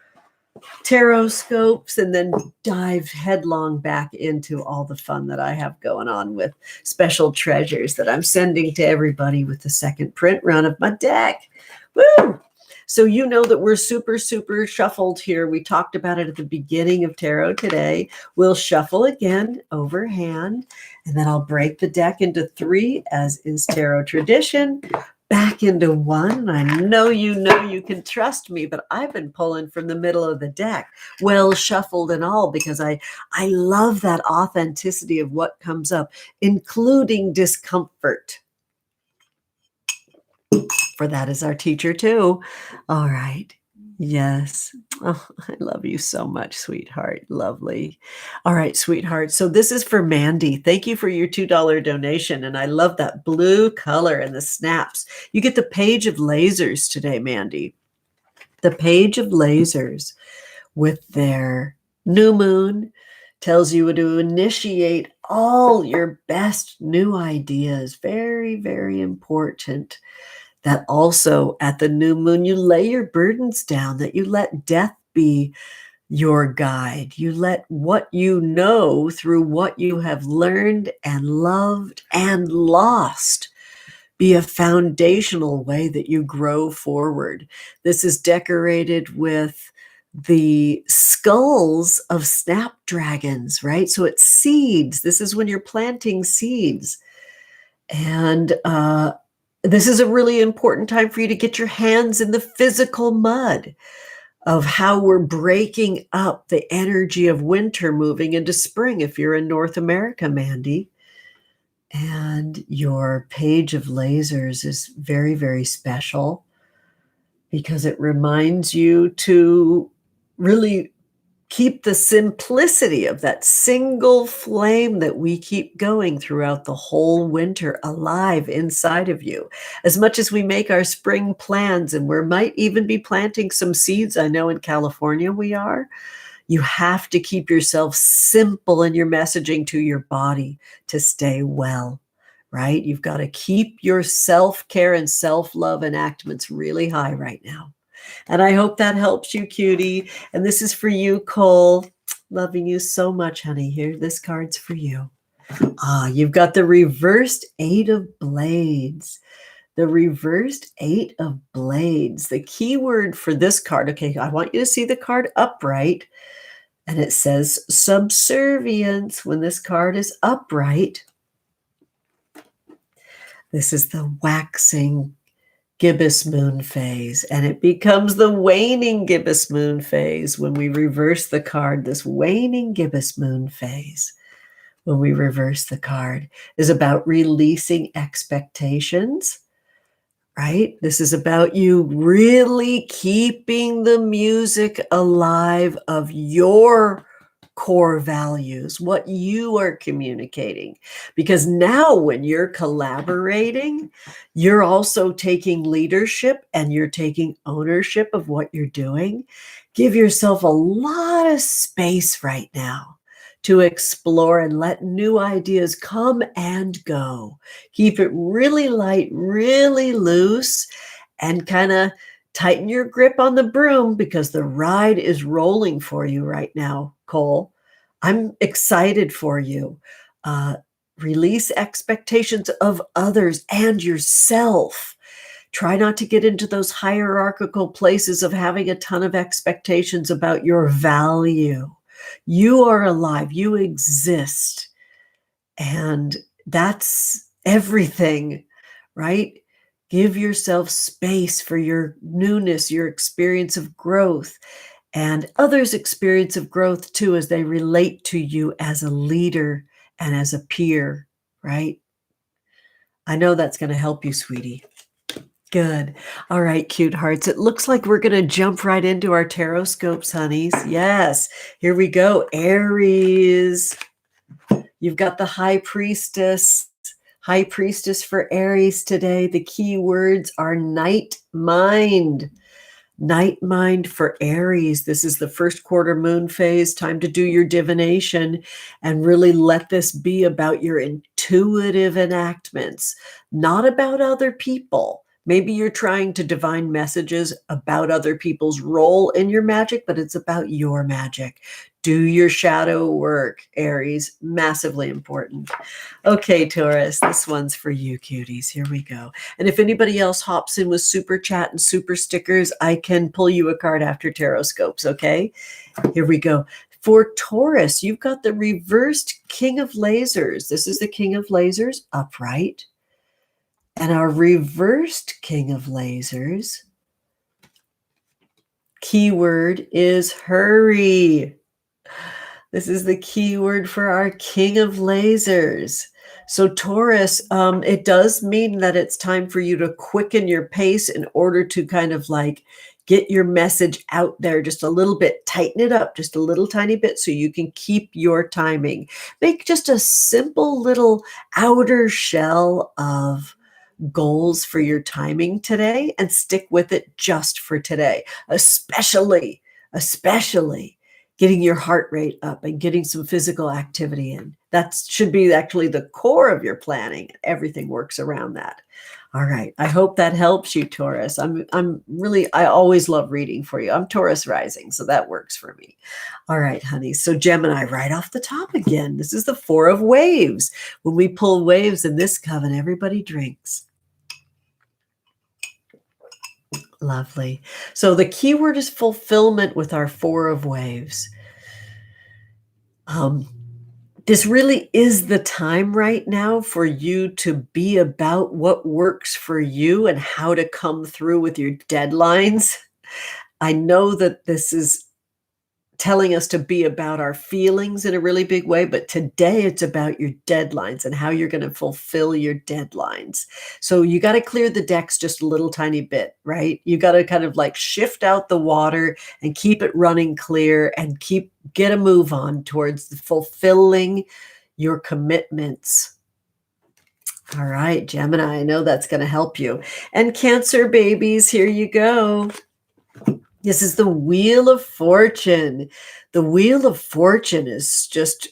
Tarotscopes and then dive headlong back into all the fun that I have going on with special treasures that I'm sending to everybody with the second print run of my deck. Woo! So you know that we're super, super shuffled here. We talked about it at the beginning of tarot today. We'll shuffle again overhand, and then I'll break the deck into 3, as is tarot tradition. back into one. I know you can trust me, but I've been pulling from the middle of the deck, well shuffled and all, because I love that authenticity of what comes up, including discomfort. For that is our teacher too. All right. Yes. Oh, I love you so much, sweetheart. Lovely. All right, sweetheart. So this is for Mandy. Thank you for your $2 donation. And I love that blue color and the snaps. You get the Page of Lasers today, Mandy. The Page of Lasers with their new moon tells you to initiate all your best new ideas. Very, very important. That also at the new moon, you lay your burdens down, that you let death be your guide. You let what you know through what you have learned and loved and lost be a foundational way that you grow forward. This is decorated with the skulls of snapdragons, right? So it's seeds. This is when you're planting seeds. And this is a really important time for you to get your hands in the physical mud of how we're breaking up the energy of winter moving into spring if you're in North America, Mandy. And your Page of Lasers is very, very special because it reminds you to really keep the simplicity of that single flame that we keep going throughout the whole winter alive inside of you. As much as we make our spring plans, and we might even be planting some seeds, I know in California we are, you have to keep yourself simple in your messaging to your body to stay well, right? You've got to keep your self-care and self-love enactments really high right now. And I hope that helps you, cutie. And this is for you, Cole. Loving you so much, honey. Here, this card's for you. You've got the reversed 8 of Blades. The reversed 8 of Blades. The key word for this card, okay, I want you to see the card upright. And it says subservience when this card is upright. This is the waxing gibbous moon phase, and it becomes the waning gibbous moon phase when we reverse the card. This waning gibbous moon phase, when we reverse the card, is about releasing expectations, right? This is about you really keeping the music alive of your core values, what you are communicating. Because now when you're collaborating, you're also taking leadership and you're taking ownership of what you're doing. Give yourself a lot of space right now to explore and let new ideas come and go. Keep it really light, really loose, and kind of tighten your grip on the broom because the ride is rolling for you right now, Cole. I'm excited for you. Release expectations of others and yourself. Try not to get into those hierarchical places of having a ton of expectations about your value. You are alive. You exist. And that's everything, right? Give yourself space for your newness, your experience of growth, and others' experience of growth too, as they relate to you as a leader and as a peer, right? I know that's going to help you, sweetie. Good. All right, cute hearts. It looks like we're going to jump right into our Tarotscopes, honeys. Yes. Here we go. Aries. You've got the High Priestess. High Priestess for Aries today. The key words are night mind. Night mind for Aries. This is the first quarter moon phase. Time to do your divination and really let this be about your intuitive enactments, not about other people. Maybe you're trying to divine messages about other people's role in your magic, but it's about your magic. Do your shadow work, Aries. Massively important. Okay, Taurus, this one's for you, cuties. Here we go. And if anybody else hops in with super chat and super stickers, I can pull you a card after Tarotscopes, okay? Here we go. For Taurus, you've got the reversed King of Lasers. This is the King of Lasers upright. And our reversed king of lasers, keyword is hurry. This is the keyword for our king of lasers. So Taurus, it does mean that it's time for you to quicken your pace in order to kind of like get your message out there just a little bit, tighten it up just a little tiny bit so you can keep your timing. Make just a simple little outer shell of goals for your timing today and stick with it just for today, especially getting your heart rate up and getting some physical activity in. That should be actually the core of your planning. Everything works around that. All right. I hope that helps you, Taurus. I always love reading for you. I'm Taurus rising, so that works for me. All right, honey. So Gemini, right off the top again. This is the 4 of waves. When we pull waves in this coven, everybody drinks. Lovely. So the keyword is fulfillment with our 4 of waves. This really is the time right now for you to be about what works for you and how to come through with your deadlines. I know that this is telling us to be about our feelings in a really big way, but today it's about your deadlines and how you're going to fulfill your deadlines. So you got to clear the decks just a little tiny bit, right? You got to kind of like shift out the water and keep it running clear and get a move on towards fulfilling your commitments. All right, Gemini, I know that's going to help you. And Cancer babies, here you go. This is the Wheel of Fortune. The Wheel of Fortune is just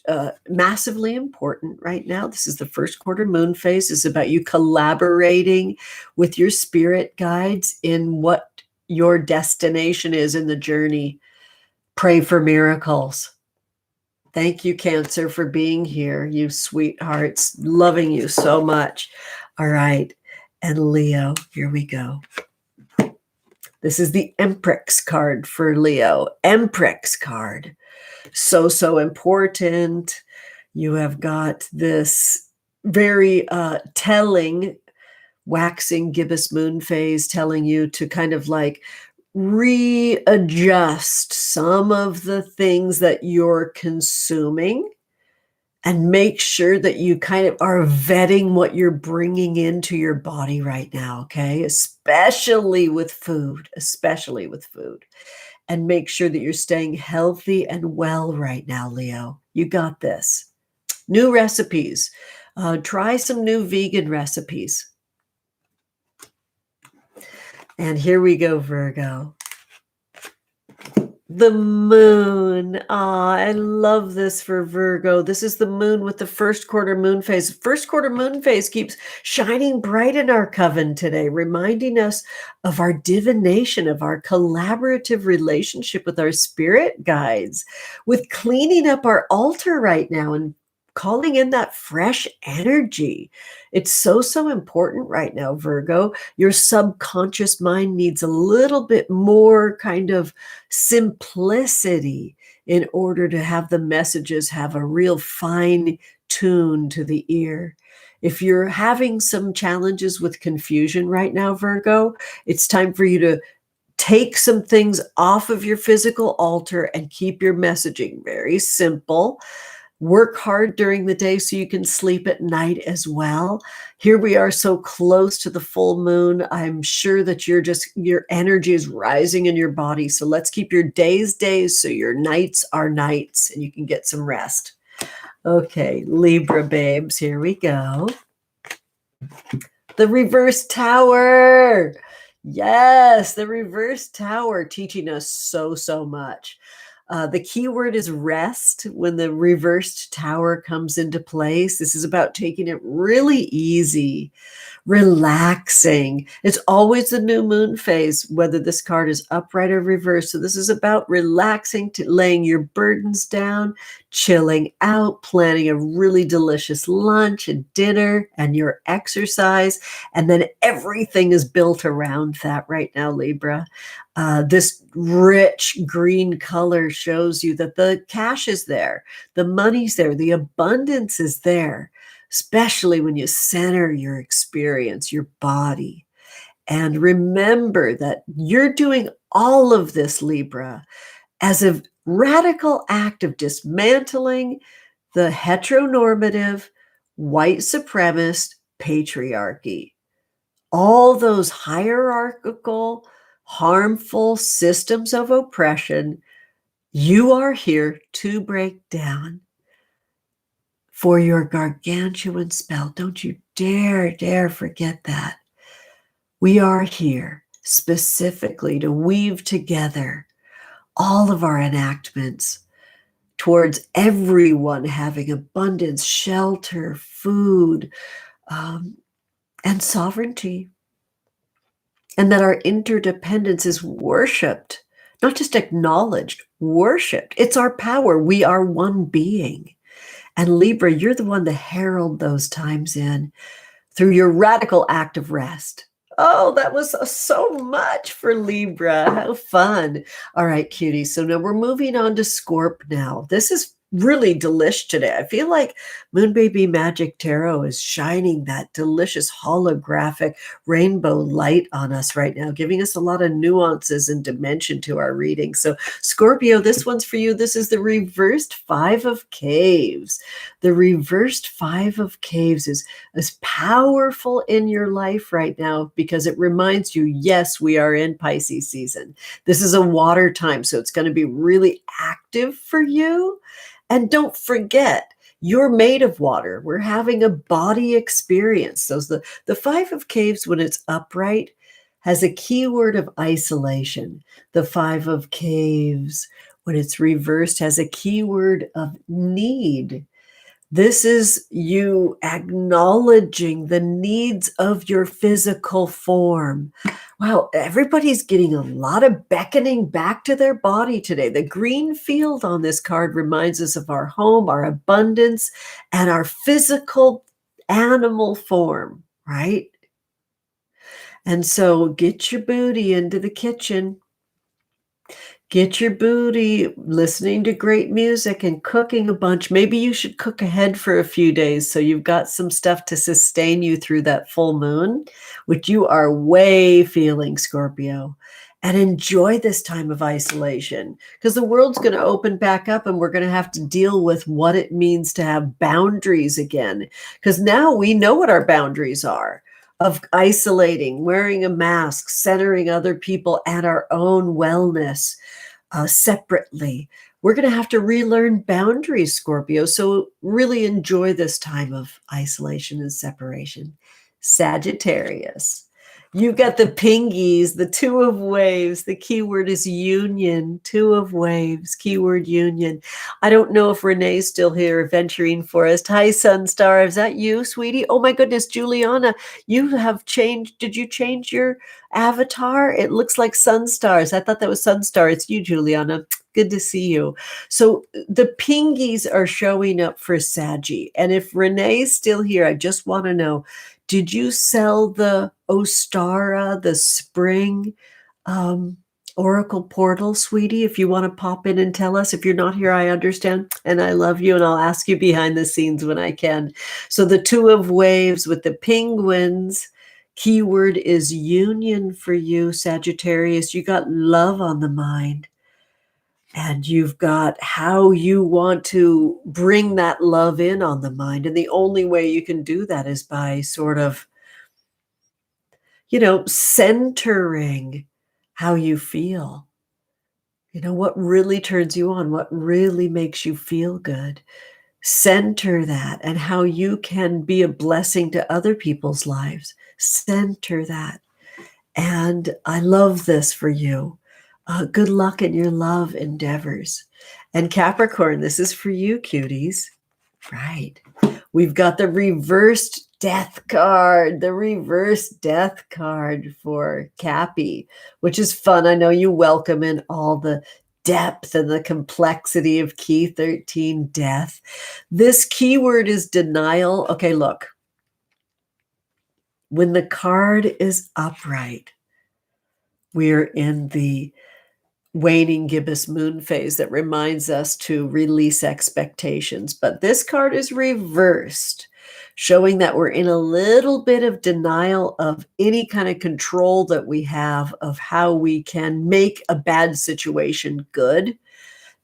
massively important right now. This is the first quarter moon phase. It's about you collaborating with your spirit guides in what your destination is in the journey. Pray for miracles. Thank you, Cancer, for being here. You sweethearts, loving you so much. All right. And Leo, here we go. This is the Empress card for Leo. Empress card. So important. You have got this very telling waxing gibbous moon phase telling you to kind of like readjust some of the things that you're consuming and make sure that you kind of are vetting what you're bringing into your body right now, okay? Especially with food, and make sure that you're staying healthy and well right now, Leo. You got this. New recipes. Try some new vegan recipes. And here we go, Virgo. The moon. I love this for Virgo. This is the moon with the first quarter moon phase. First quarter moon phase keeps shining bright in our coven today, reminding us of our divination, of our collaborative relationship with our spirit guides, with cleaning up our altar right now and calling in that fresh energy. It's so important right now, Virgo. Your subconscious mind needs a little bit more kind of simplicity in order to have the messages have a real fine tune to the ear. If you're having some challenges with confusion right now, Virgo, it's time for you to take some things off of your physical altar and keep your messaging very simple. Work hard during the day so you can sleep at night as well. Here we are so close to the full moon. I'm sure that your energy is rising in your body. So let's keep your days so your nights are nights and you can get some rest. Okay, Libra babes, here we go. The reverse tower. Yes, the reverse tower teaching us so much. The key word is rest when the reversed tower comes into place. This is about taking it really easy, relaxing. It's always the new moon phase, whether this card is upright or reversed. So this is about relaxing, laying your burdens down, chilling out, planning a really delicious lunch and dinner and your exercise. And then everything is built around that right now, Libra. This rich green color shows you that the cash is there, the money's there, the abundance is there. especially when you center your experience, your body. And remember that you're doing all of this, Libra, as a radical act of dismantling the heteronormative, white supremacist patriarchy. All those hierarchical, harmful systems of oppression, you are here to break down for your gargantuan spell. Don't you dare forget that. We are here specifically to weave together all of our enactments towards everyone having abundance, shelter, food, and sovereignty. And that our interdependence is worshipped, not just acknowledged, worshipped. It's our power. We are one being. And Libra, you're the one to herald those times in through your radical act of rest. Oh, that was so much for Libra. How fun. All right, cuties. So now we're moving on to Scorp now. This is really delish today. I feel like Moon Baby Magic Tarot is shining that delicious holographic rainbow light on us right now, giving us a lot of nuances and dimension to our reading. So Scorpio, this one's for you. This is the reversed Five of Caves. The reversed Five of Caves is powerful in your life right now because it reminds you, yes, we are in Pisces season. This is a water time, so it's going to be really active for you. And don't forget, you're made of water. We're having a body experience. So the Five of Caves, when it's upright, has a keyword of isolation. The Five of Caves, when it's reversed, has a keyword of need. This is you acknowledging the needs of your physical form. Wow, everybody's getting a lot of beckoning back to their body today. The green field on this card reminds us of our home, our abundance, and our physical animal form, right? And so get your booty into the kitchen. Get your booty listening to great music and cooking a bunch. Maybe you should cook ahead for a few days so you've got some stuff to sustain you through that full moon, which you are way feeling, Scorpio. And enjoy this time of isolation because the world's going to open back up and we're going to have to deal with what it means to have boundaries again. Because now we know what our boundaries are. Of isolating, wearing a mask, centering other people and our own wellness separately. We're going to have to relearn boundaries, Scorpio. So really enjoy this time of isolation and separation. Sagittarius. You've got the pingies, the Two of Waves. The keyword is union. Two of Waves, keyword union. I don't know if Renee's still here, Venturing Forest. Hi, Sunstar. Is that you, sweetie? Oh my goodness, Juliana, you have changed. Did you change your avatar? It looks like Sunstars. I thought that was Sunstar. It's you, Juliana. Good to see you. So the pingies are showing up for Saggy. And if Renee's still here, I just want to know, did you sell the Ostara, the spring Oracle portal, sweetie? If you want to pop in and tell us. If you're not here, I understand. And I love you. And I'll ask you behind the scenes when I can. So the Two of Waves with the penguins. Keyword is union for you, Sagittarius. You got love on the mind. And you've got how you want to bring that love in on the mind. And the only way you can do that is by sort of, centering how you feel. What really turns you on, what really makes you feel good. Center that and how you can be a blessing to other people's lives. Center that. And I love this for you. Good luck in your love endeavors. And Capricorn, this is for you, cuties. Right. We've got the reversed death card, for Cappy, which is fun. I know you welcome in all the depth and the complexity of key 13, death. This keyword is denial. Okay, look. When the card is upright, we're in the waning gibbous moon phase that reminds us to release expectations. But this card is reversed. showing that we're in a little bit of denial of any kind of control that we have of how we can make a bad situation good.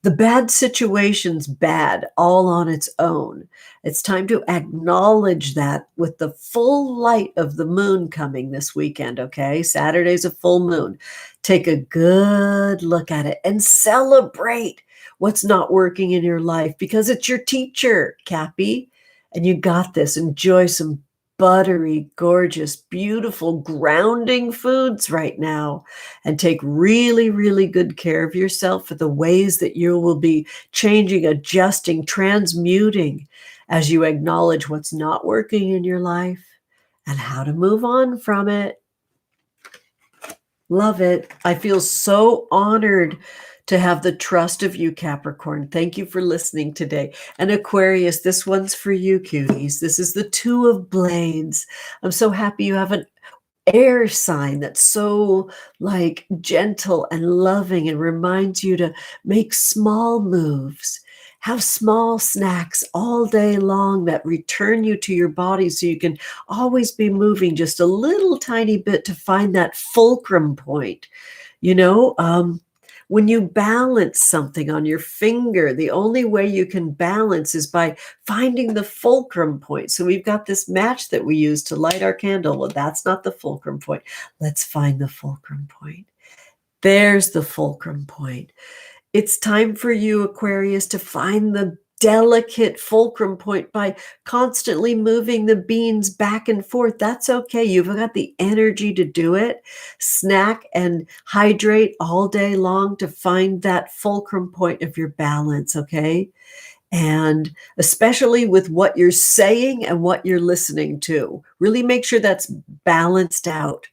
The bad situation's bad all on its own. It's time to acknowledge that with the full light of the moon coming this weekend, okay? Saturday's a full moon. Take a good look at it and celebrate what's not working in your life because it's your teacher, Cappy. And you got this. Enjoy some buttery, gorgeous, beautiful, grounding foods right now. And take really, really good care of yourself for the ways that you will be changing, adjusting, transmuting as you acknowledge what's not working in your life and how to move on from it. Love it. I feel so honored to have the trust of you, Capricorn. Thank you for listening today. And Aquarius, this one's for you, cuties. This is the Two of Blades. I'm so happy you have an air sign that's so like gentle and loving and reminds you to make small moves. Have small snacks all day long that return you to your body so you can always be moving just a little tiny bit to find that fulcrum point. You know, when you balance something on your finger, the only way you can balance is by finding the fulcrum point. So we've got this match that we use to light our candle. Well, that's not the fulcrum point. Let's find the fulcrum point. There's the fulcrum point. It's time for you, Aquarius, to find the delicate fulcrum point by constantly moving the beans back and forth. That's okay. You've got the energy to do it. Snack and hydrate all day long to find that fulcrum point of your balance, okay? And especially with what you're saying and what you're listening to. Really make sure that's balanced out,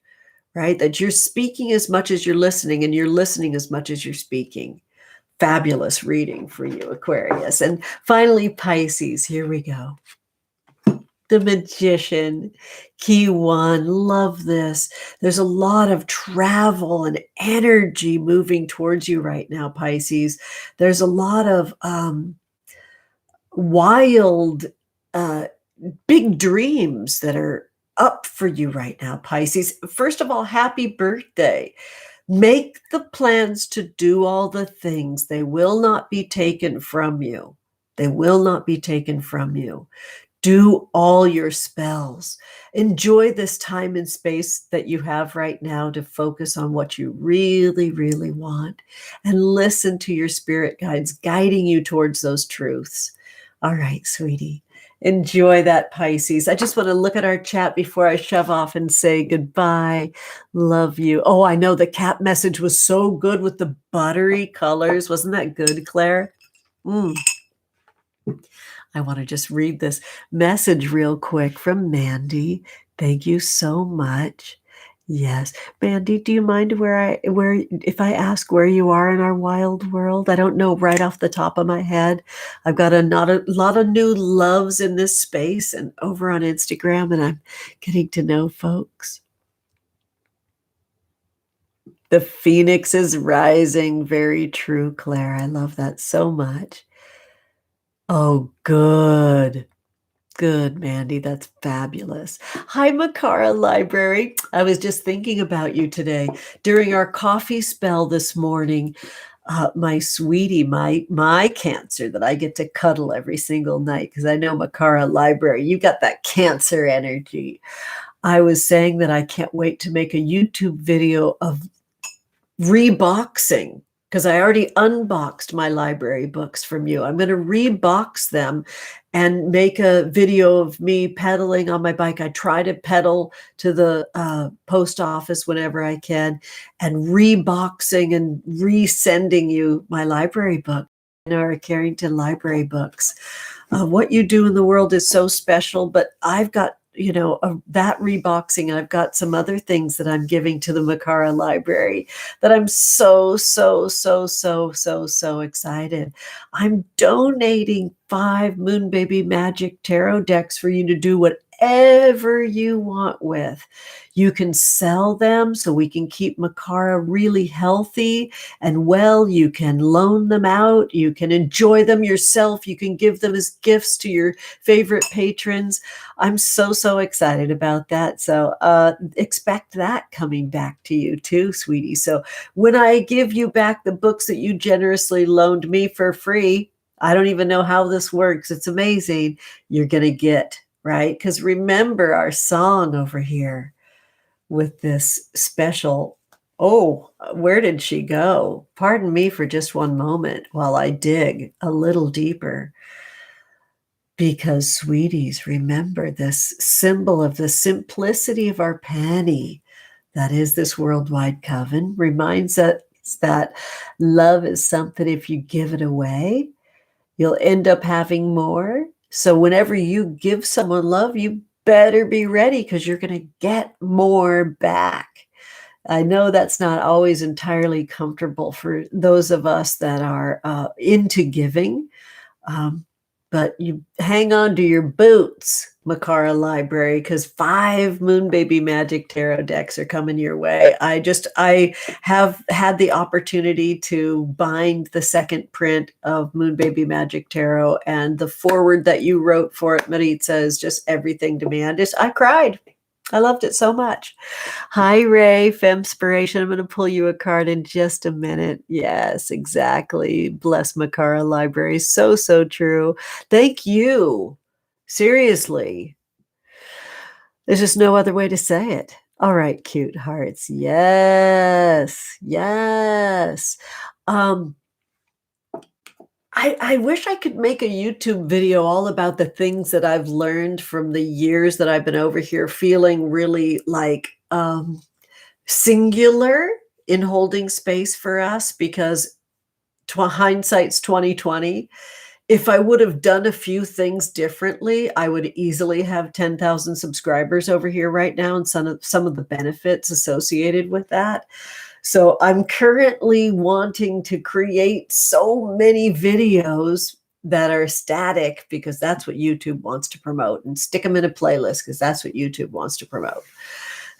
right? That you're speaking as much as you're listening and you're listening as much as you're speaking. Fabulous reading for you, Aquarius. And finally, Pisces, here we go. The Magician, key one, love this. There's a lot of travel and energy moving towards you right now, Pisces. There's a lot of wild, big dreams that are up for you right now, Pisces. First of all, happy birthday. Make the plans to do all the things. They will not be taken from you. They will not be taken from you. Do all your spells. Enjoy this time and space that you have right now to focus on what you really, really want and listen to your spirit guides guiding you towards those truths. All right, sweetie. Enjoy that, Pisces. I just want to look at our chat before I shove off and say goodbye. Love you. Oh, I know the cat message was so good with the buttery colors. Wasn't that good, Claire? I want to just read this message real quick from Mandy. Thank you so much. Yes. Mandy, do you mind if I ask where you are in our wild world? I don't know right off the top of my head. I've got a lot of new loves in this space and over on Instagram, and I'm getting to know folks. The phoenix is rising. Very true, Claire. I love that so much. Oh, good. Good, Mandy. That's fabulous. Hi, Makara Library. I was just thinking about you today. During our coffee spell this morning, my sweetie, my Cancer that I get to cuddle every single night, because I know Makara Library, you got that Cancer energy. I was saying that I can't wait to make a YouTube video of reboxing, because I already unboxed my library books from you. I'm going to rebox them and make a video of me pedaling on my bike. I try to pedal to the post office whenever I can, and reboxing and resending you my library book, our Carrington library books. What you do in the world is so special, but I've got that reboxing. I've got some other things that I'm giving to the Makara Library that I'm so excited. I'm donating 5 Moon Baby Magic tarot decks for you to do whatever whatever you want with. You can sell them so we can keep Makara really healthy and well. You can loan them out. You can enjoy them yourself. You can give them as gifts to your favorite patrons. I'm so, so excited about that. So expect that coming back to you too, sweetie. So when I give you back the books that you generously loaned me for free, I don't even know how this works. It's amazing. You're going to get, right? Because remember our song over here with this special, oh, where did she go? Pardon me for just one moment while I dig a little deeper. Because, sweeties, remember this symbol of the simplicity of our penny, that is this worldwide coven, reminds us that love is something, if you give it away, you'll end up having more. So whenever you give someone love, you better be ready because you're going to get more back. I know that's not always entirely comfortable for those of us that are into giving. But you hang on to your boots, Makara Library, because 5 Moon Baby Magic Tarot decks are coming your way. I have had the opportunity to bind the second print of Moon Baby Magic Tarot, and the foreword that you wrote for it, Maritza, is just everything to me. I cried. I loved it so much. Hi, Ray, Femspiration. I'm going to pull you a card in just a minute. Yes, exactly. Bless Makara Library. So, so true. Thank you. Seriously. There's just no other way to say it. All right, cute hearts. Yes. Yes. I wish I could make a YouTube video all about the things that I've learned from the years that I've been over here feeling really like singular in holding space for us, because hindsight's 2020. If I would have done a few things differently, I would easily have 10,000 subscribers over here right now, and some of the benefits associated with that. So I'm currently wanting to create so many videos that are static, because that's what YouTube wants to promote, and stick them in a playlist because that's what YouTube wants to promote.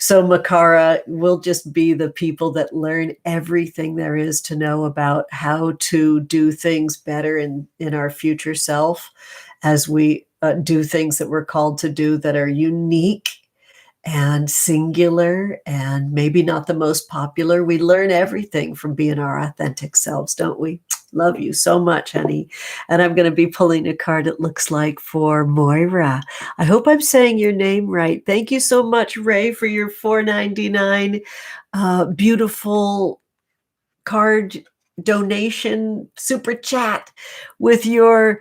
So Makara will just be the people that learn everything there is to know about how to do things better in our future self, as we do things that we're called to do that are unique and singular and maybe not the most popular. We learn everything from being our authentic selves, don't we? Love you so much, honey. And I'm going to be pulling a card, it looks like, for Moira. I hope I'm saying your name right. Thank you so much, Ray, for your $4.99 beautiful card donation super chat with your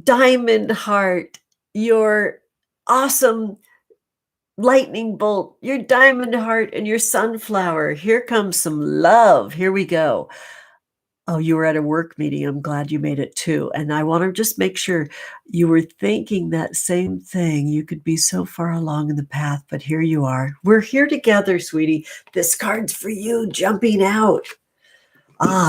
diamond heart, your awesome lightning bolt, your diamond heart, and your sunflower. Here comes some love. Here we go. Oh, you were at a work meeting. I'm glad you made it too. And I want to just make sure you were thinking that same thing. You could be so far along in the path, but here you are. We're here together, sweetie. This card's for you, jumping out.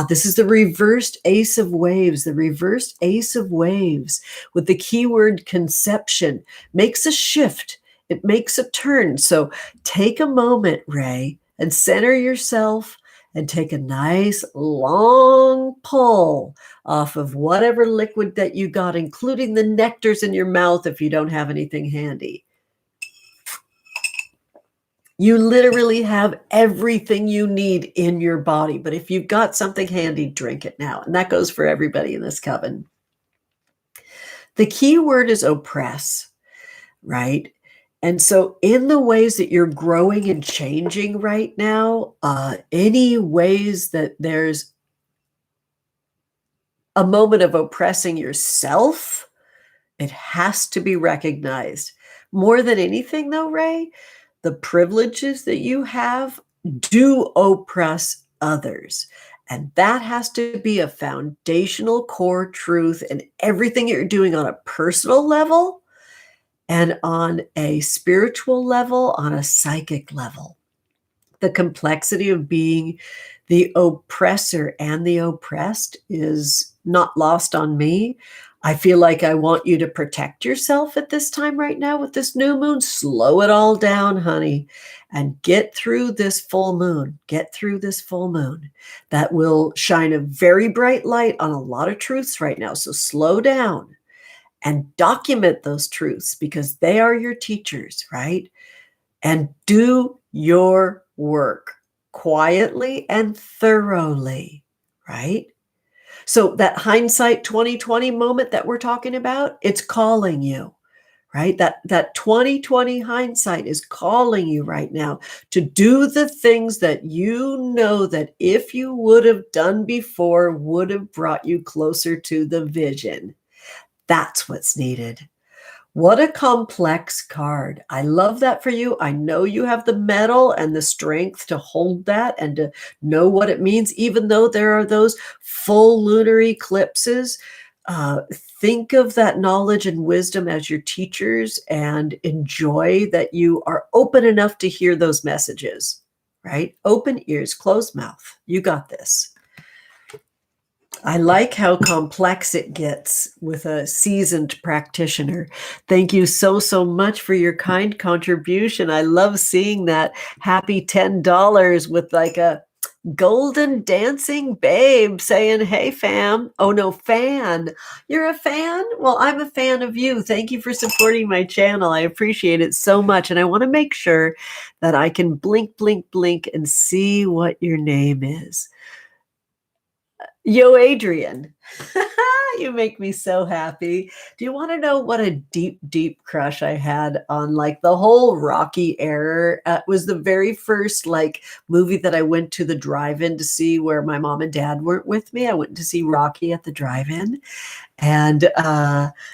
This is the reversed Ace of Waves. The reversed Ace of Waves with the keyword conception makes a shift. It makes a turn. So take a moment, Ray, and center yourself and take a nice long pull off of whatever liquid that you got, including the nectars in your mouth if you don't have anything handy. You literally have everything you need in your body, but if you've got something handy, drink it now. And that goes for everybody in this coven. The key word is oppress, right? And so in the ways that you're growing and changing right now, any ways that there's a moment of oppressing yourself, it has to be recognized. More than anything, though, Ray, the privileges that you have do oppress others. And that has to be a foundational core truth in everything you're doing on a personal level and on a spiritual level, on a psychic level. The complexity of being the oppressor and the oppressed is not lost on me. I feel like I want you to protect yourself at this time right now with this new moon. Slow it all down, honey, and get through this full moon. Get through this full moon. That will shine a very bright light on a lot of truths right now. So slow down and document those truths because they are your teachers, right? And do your work quietly and thoroughly, right? So that hindsight 2020 moment that we're talking about, it's calling you, right? That 2020 hindsight is calling you right now to do the things that you know that if you would have done before would have brought you closer to the vision. That's what's needed. What a complex card. I love that for you. I know you have the mettle and the strength to hold that and to know what it means, even though there are those full lunar eclipses. Think of that knowledge and wisdom as your teachers and enjoy that you are open enough to hear those messages, right? Open ears, closed mouth. You got this. I like how complex it gets with a seasoned practitioner. Thank you so, so much for your kind contribution. I love seeing that happy $10 with like a golden dancing babe saying, hey, fam. Oh, no, fan. You're a fan? Well, I'm a fan of you. Thank you for supporting my channel. I appreciate it so much. And I want to make sure that I can blink, blink, blink and see what your name is. Yo, Adrian, you make me so happy. Do you want to know what a deep, deep crush I had on like the whole Rocky era? It was the very first like movie that I went to the drive-in to see where my mom and dad weren't with me. I went to see Rocky at the drive-in. And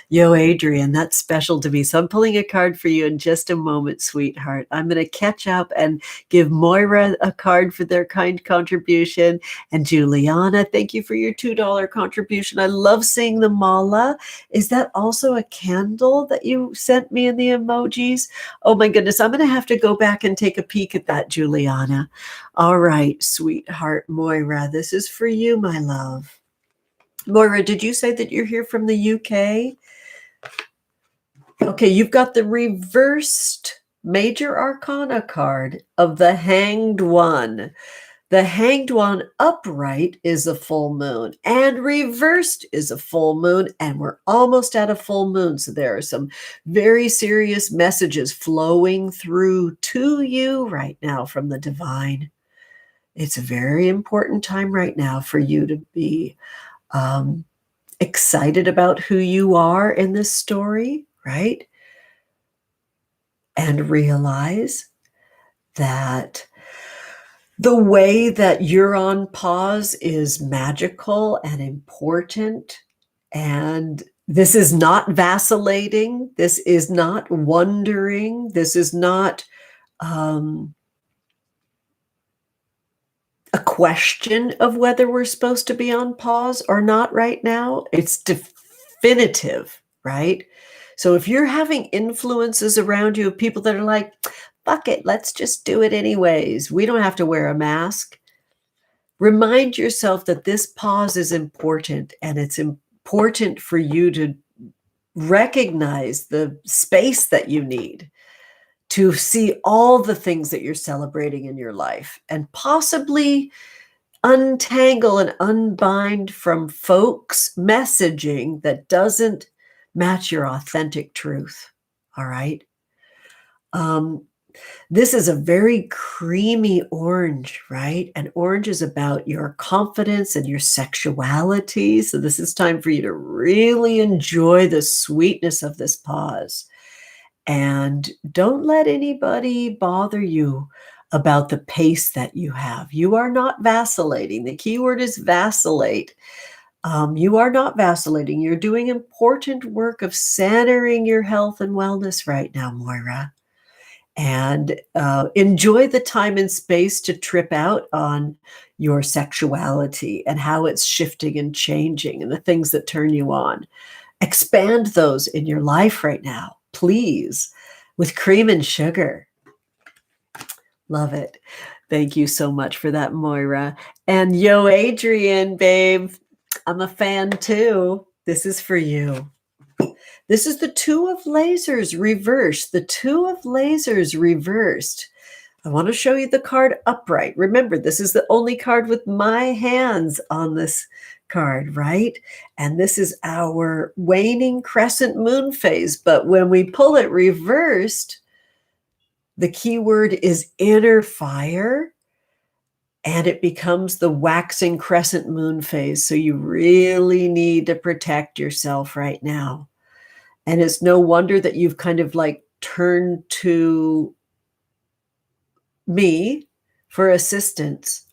yo, Adrian, that's special to me. So I'm pulling a card for you in just a moment, sweetheart. I'm going to catch up and give Moira a card for their kind contribution. And Juliana, thank you for your $2 contribution. I love seeing the mala. Is that also a candle that you sent me in the emojis? Oh my goodness, I'm going to have to go back and take a peek at that, Juliana. All right, sweetheart Moira, this is for you, my love. Moira, did you say that you're here from the UK? Okay, you've got the reversed major arcana card of the Hanged One. The Hanged One upright is a full moon and reversed is a full moon, and we're almost at a full moon. So there are some very serious messages flowing through to you right now from the divine. It's a very important time right now for you to be excited about who you are in this story, right? And realize that the way that you're on pause is magical and important. And this is not vacillating. This is not wondering. This is not a question of whether we're supposed to be on pause or not right now. It's definitive, right? So if you're having influences around you of people that are like, fuck it, let's just do it anyways. We don't have to wear a mask. Remind yourself that this pause is important, and it's important for you to recognize the space that you need to see all the things that you're celebrating in your life and possibly untangle and unbind from folks' messaging that doesn't match your authentic truth. All right. This is a very creamy orange, right? And orange is about your confidence and your sexuality. So this is time for you to really enjoy the sweetness of this pause. And don't let anybody bother you about the pace that you have. You are not vacillating. The key word is vacillate. You are not vacillating. You're doing important work of centering your health and wellness right now, Moira. And enjoy the time and space to trip out on your sexuality and how it's shifting and changing and the things that turn you on. Expand those in your life right now, please, with cream and sugar. Love it. Thank you so much for that, Moira. And yo, Adrian, babe, I'm a fan too. This is for you. This is the Two of Lasers reversed. The Two of Lasers reversed. I want to show you the card upright. Remember, this is the only card with my hands on this card, right? And this is our waning crescent moon phase. But when we pull it reversed, the key word is inner fire, and it becomes the waxing crescent moon phase. So you really need to protect yourself right now. And it's no wonder that you've kind of like turned to me for assistance,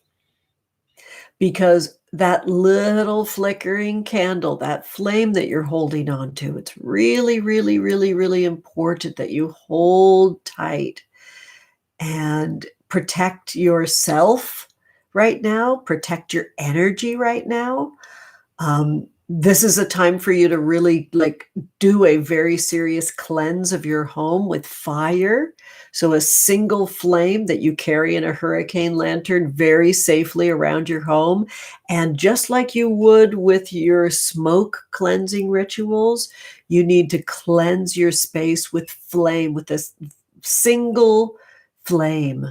because that little flickering candle, that flame that you're holding on to, it's really, really, really, really important that you hold tight and protect yourself right now, protect your energy right now. This is a time for you to really like do a very serious cleanse of your home with fire. So a single flame that you carry in a hurricane lantern very safely around your home. And just like you would with your smoke cleansing rituals, you need to cleanse your space with flame, with this single flame.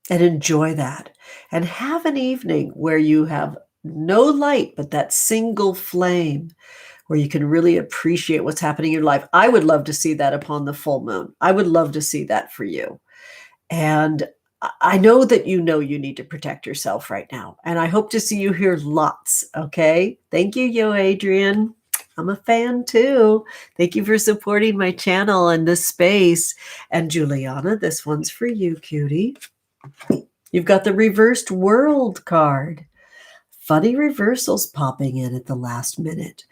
And enjoy that. And have an evening where you have no light, but that single flame, where you can really appreciate what's happening in your life. I would love to see that upon the full moon. I would love to see that for you. And I know that you need to protect yourself right now. And I hope to see you here lots. Okay. Thank you, Yo Adrian. I'm a fan too. Thank you for supporting my channel and this space. And Juliana, this one's for you, cutie. You've got the reversed world card. Funny reversals popping in at the last minute.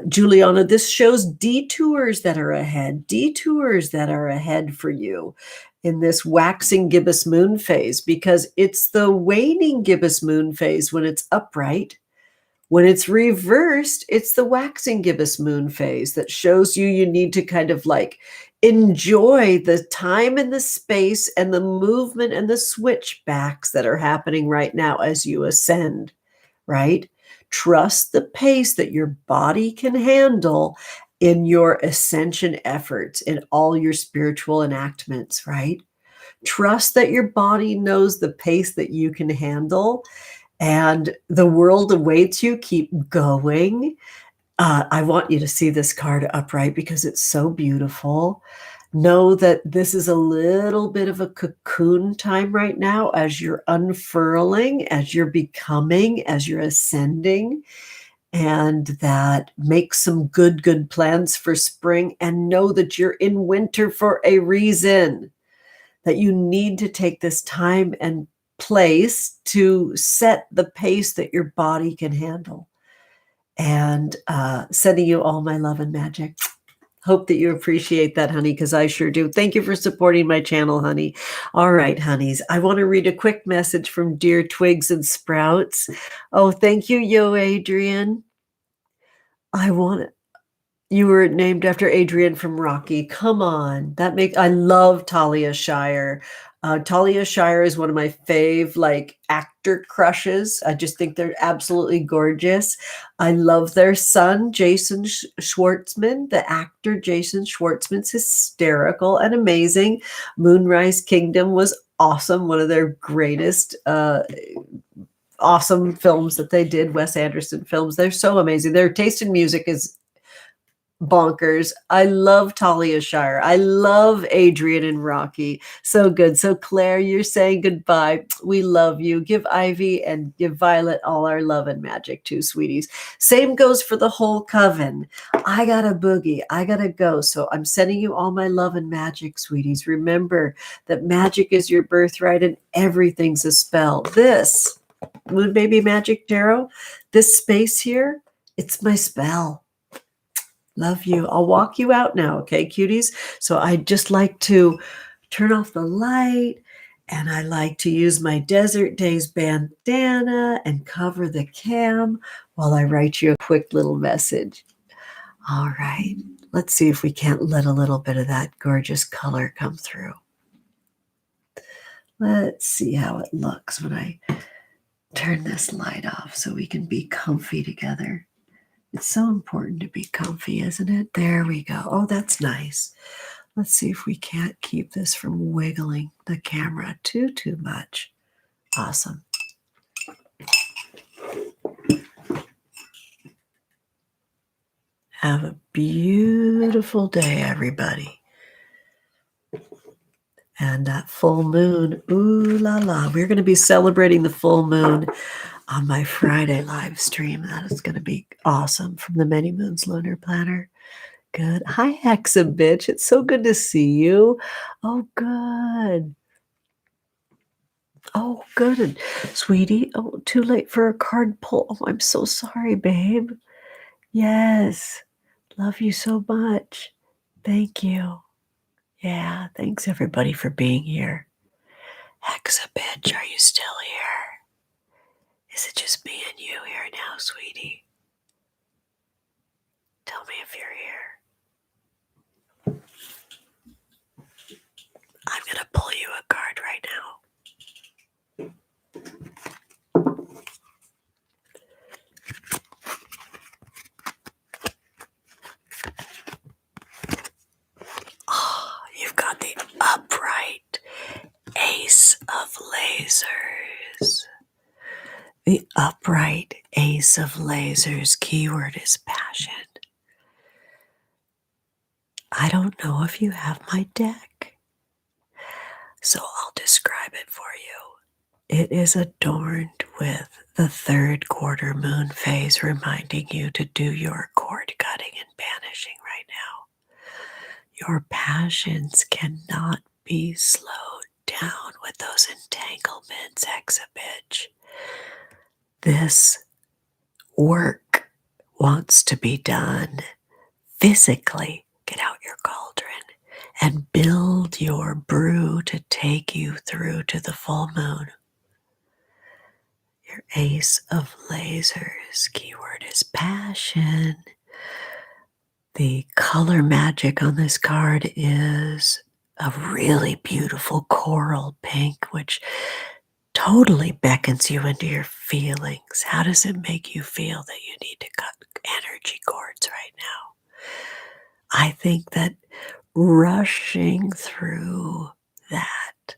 Juliana, this shows detours that are ahead for you in this waxing gibbous moon phase, because it's the waning gibbous moon phase when it's upright. When it's reversed, it's the waxing gibbous moon phase that shows you need to kind of like enjoy the time and the space and the movement and the switchbacks that are happening right now as you ascend, right? Trust the pace that your body can handle in your ascension efforts, in all your spiritual enactments, right? Trust that your body knows the pace that you can handle, and the world awaits you. Keep going. I want you to see this card upright because it's so beautiful. Know that this is a little bit of a cocoon time right now as you're unfurling, as you're becoming, as you're ascending, and that make some good plans for spring, and know that you're in winter for a reason, that you need to take this time and place to set the pace that your body can handle. And sending you all my love and magic. Hope that you appreciate that, honey, because I sure do. Thank you for supporting my channel, honey. All right, honeys. I want to read a quick message from Dear Twigs and Sprouts. Oh, thank you, Yo Adrian. You were named after Adrian from Rocky. Come on. I love Talia Shire. Talia Shire is one of my fave actor crushes. I just think they're absolutely gorgeous. I love their son, Jason Schwartzman. The actor Jason Schwartzman's hysterical and amazing. Moonrise Kingdom was awesome. One of their greatest awesome films that they did, Wes Anderson films. They're so amazing. Their taste in music is bonkers. I love Talia Shire. I love Adrian and Rocky. So good. So Claire, you're saying goodbye. We love you. Give Ivy and give Violet all our love and magic too, sweeties. Same goes for the whole coven. I got a boogie. I gotta go. So I'm sending you all my love and magic, sweeties. Remember that magic is your birthright and everything's a spell. This Moon Baby Magic Tarot, this space here, it's my spell. Love you. I'll walk you out now, okay, cuties? So I just like to turn off the light, and I like to use my Desert Days bandana and cover the cam while I write you a quick little message. All right. Let's see if we can't let a little bit of that gorgeous color come through. Let's see how it looks when I turn this light off so we can be comfy together. It's so important to be comfy, isn't it? There we go. Oh, that's nice. Let's see if we can't keep this from wiggling the camera too much. Awesome. Have a beautiful day, everybody. And that full moon, ooh la la. We're going to be celebrating the full moon on my Friday live stream. That is going to be awesome from the Many Moons Lunar Planner. Good. Hi, Hexa Bitch. It's so good to see you. Oh, good. Oh, good. Sweetie. Oh, too late for a card pull. Oh, I'm so sorry, babe. Yes. Love you so much. Thank you. Yeah. Thanks, everybody, for being here. Hexa Bitch, are you still here? Is it just me and you here now, sweetie? Tell me if you're here. I'm going to pull you a card right now. Oh, you've got the upright Ace of Lasers. The upright Ace of Lasers keyword is passion. I don't know if you have my deck, so I'll describe it for you. It is adorned with the third quarter moon phase, reminding you to do your cord cutting and banishing right now. Your passions cannot be slowed down with those entanglements, Exabitch. This work wants to be done physically. Get out your cauldron and build your brew to take you through to the full moon. Your Ace of Lasers keyword is passion. The color magic on this card is a really beautiful coral pink, which totally beckons you into your feelings. How does it make you feel that you need to cut energy cords right now? I think that rushing through that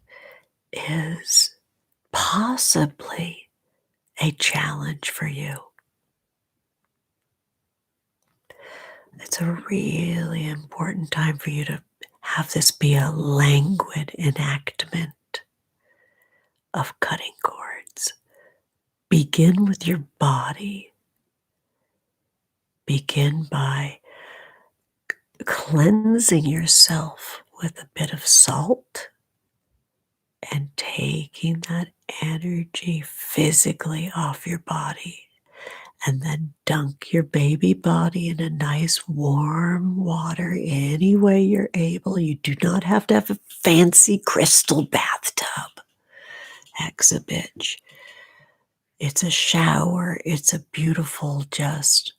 is possibly a challenge for you. It's a really important time for you to have this be a languid enactment of cutting cords. Begin with your body. Begin by cleansing yourself with a bit of salt and taking that energy physically off your body. And then dunk your baby body in a nice warm water any way you're able. You do not have to have a fancy crystal bathtub. Exabitch. It's a shower. It's a beautiful, just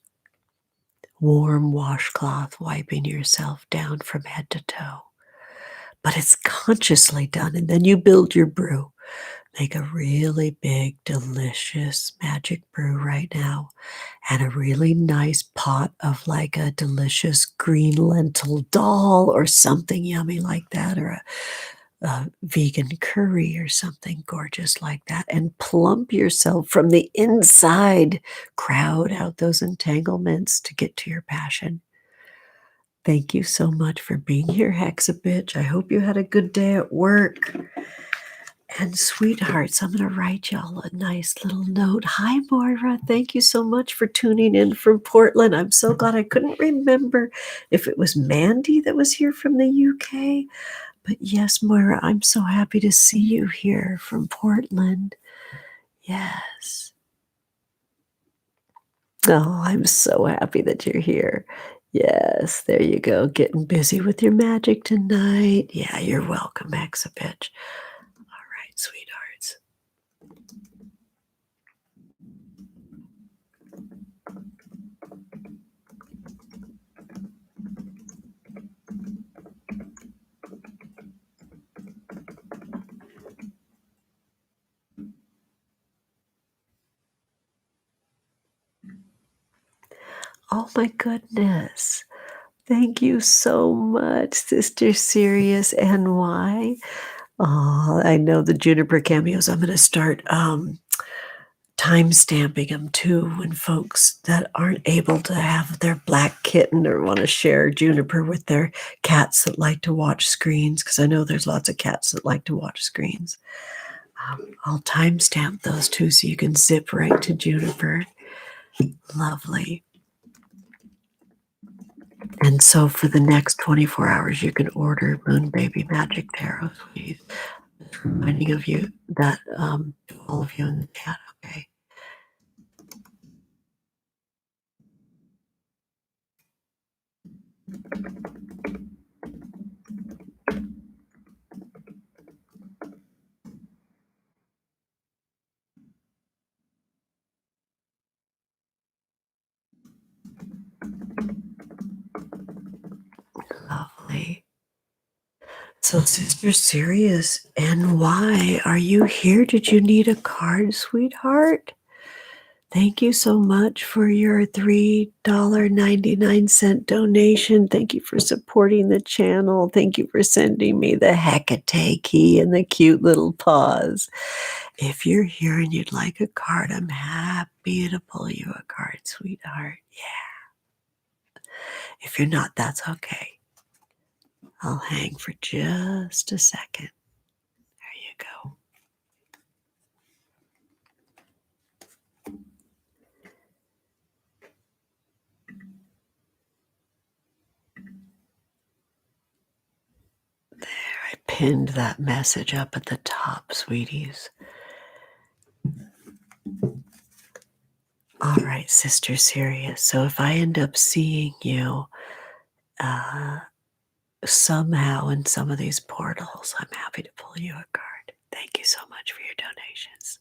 warm washcloth wiping yourself down from head to toe. But it's consciously done. And then you build your brew. Make a really big, delicious magic brew right now. And a really nice pot of like a delicious green lentil dal or something yummy like that, or a vegan curry or something gorgeous like that. And plump yourself from the inside. Crowd out those entanglements to get to your passion. Thank you so much for being here, Hexabitch. I hope you had a good day at work. And sweethearts, I'm going to write y'all a nice little note. Hi, Moira. Thank you so much for tuning in from Portland. I'm so glad I couldn't remember if it was Mandy that was here from the UK. But yes, Moira, I'm so happy to see you here from Portland. Yes. Oh, I'm so happy that you're here. Yes, there you go. Getting busy with your magic tonight. Yeah, you're welcome, Exabitch. All right, sweethearts. Oh my goodness. Thank you so much, Sister Sirius. And why? Oh, I know the Juniper cameos. I'm going to start time stamping them too when folks that aren't able to have their black kitten or want to share Juniper with their cats that like to watch screens, because I know there's lots of cats that like to watch screens. I'll timestamp those too so you can zip right to Juniper. Lovely. And so for the next 24 hours, you can order Moon Baby Magic Tarot. Please. Just reminding of you that all of you in the chat, okay? Lovely. So, Sister Sirius, and why are you here? Did you need a card, sweetheart? Thank you so much for your $3.99 donation. Thank you for supporting the channel. Thank you for sending me the Hecate key and the cute little paws. If you're here and you'd like a card, I'm happy to pull you a card, sweetheart. Yeah. If you're not, that's okay. I'll hang for just a second. There you go. I pinned that message up at the top, sweeties. All right, Sister Sirius. So if I end up seeing you somehow in some of these portals, I'm happy to pull you a card. Thank you so much for your donations.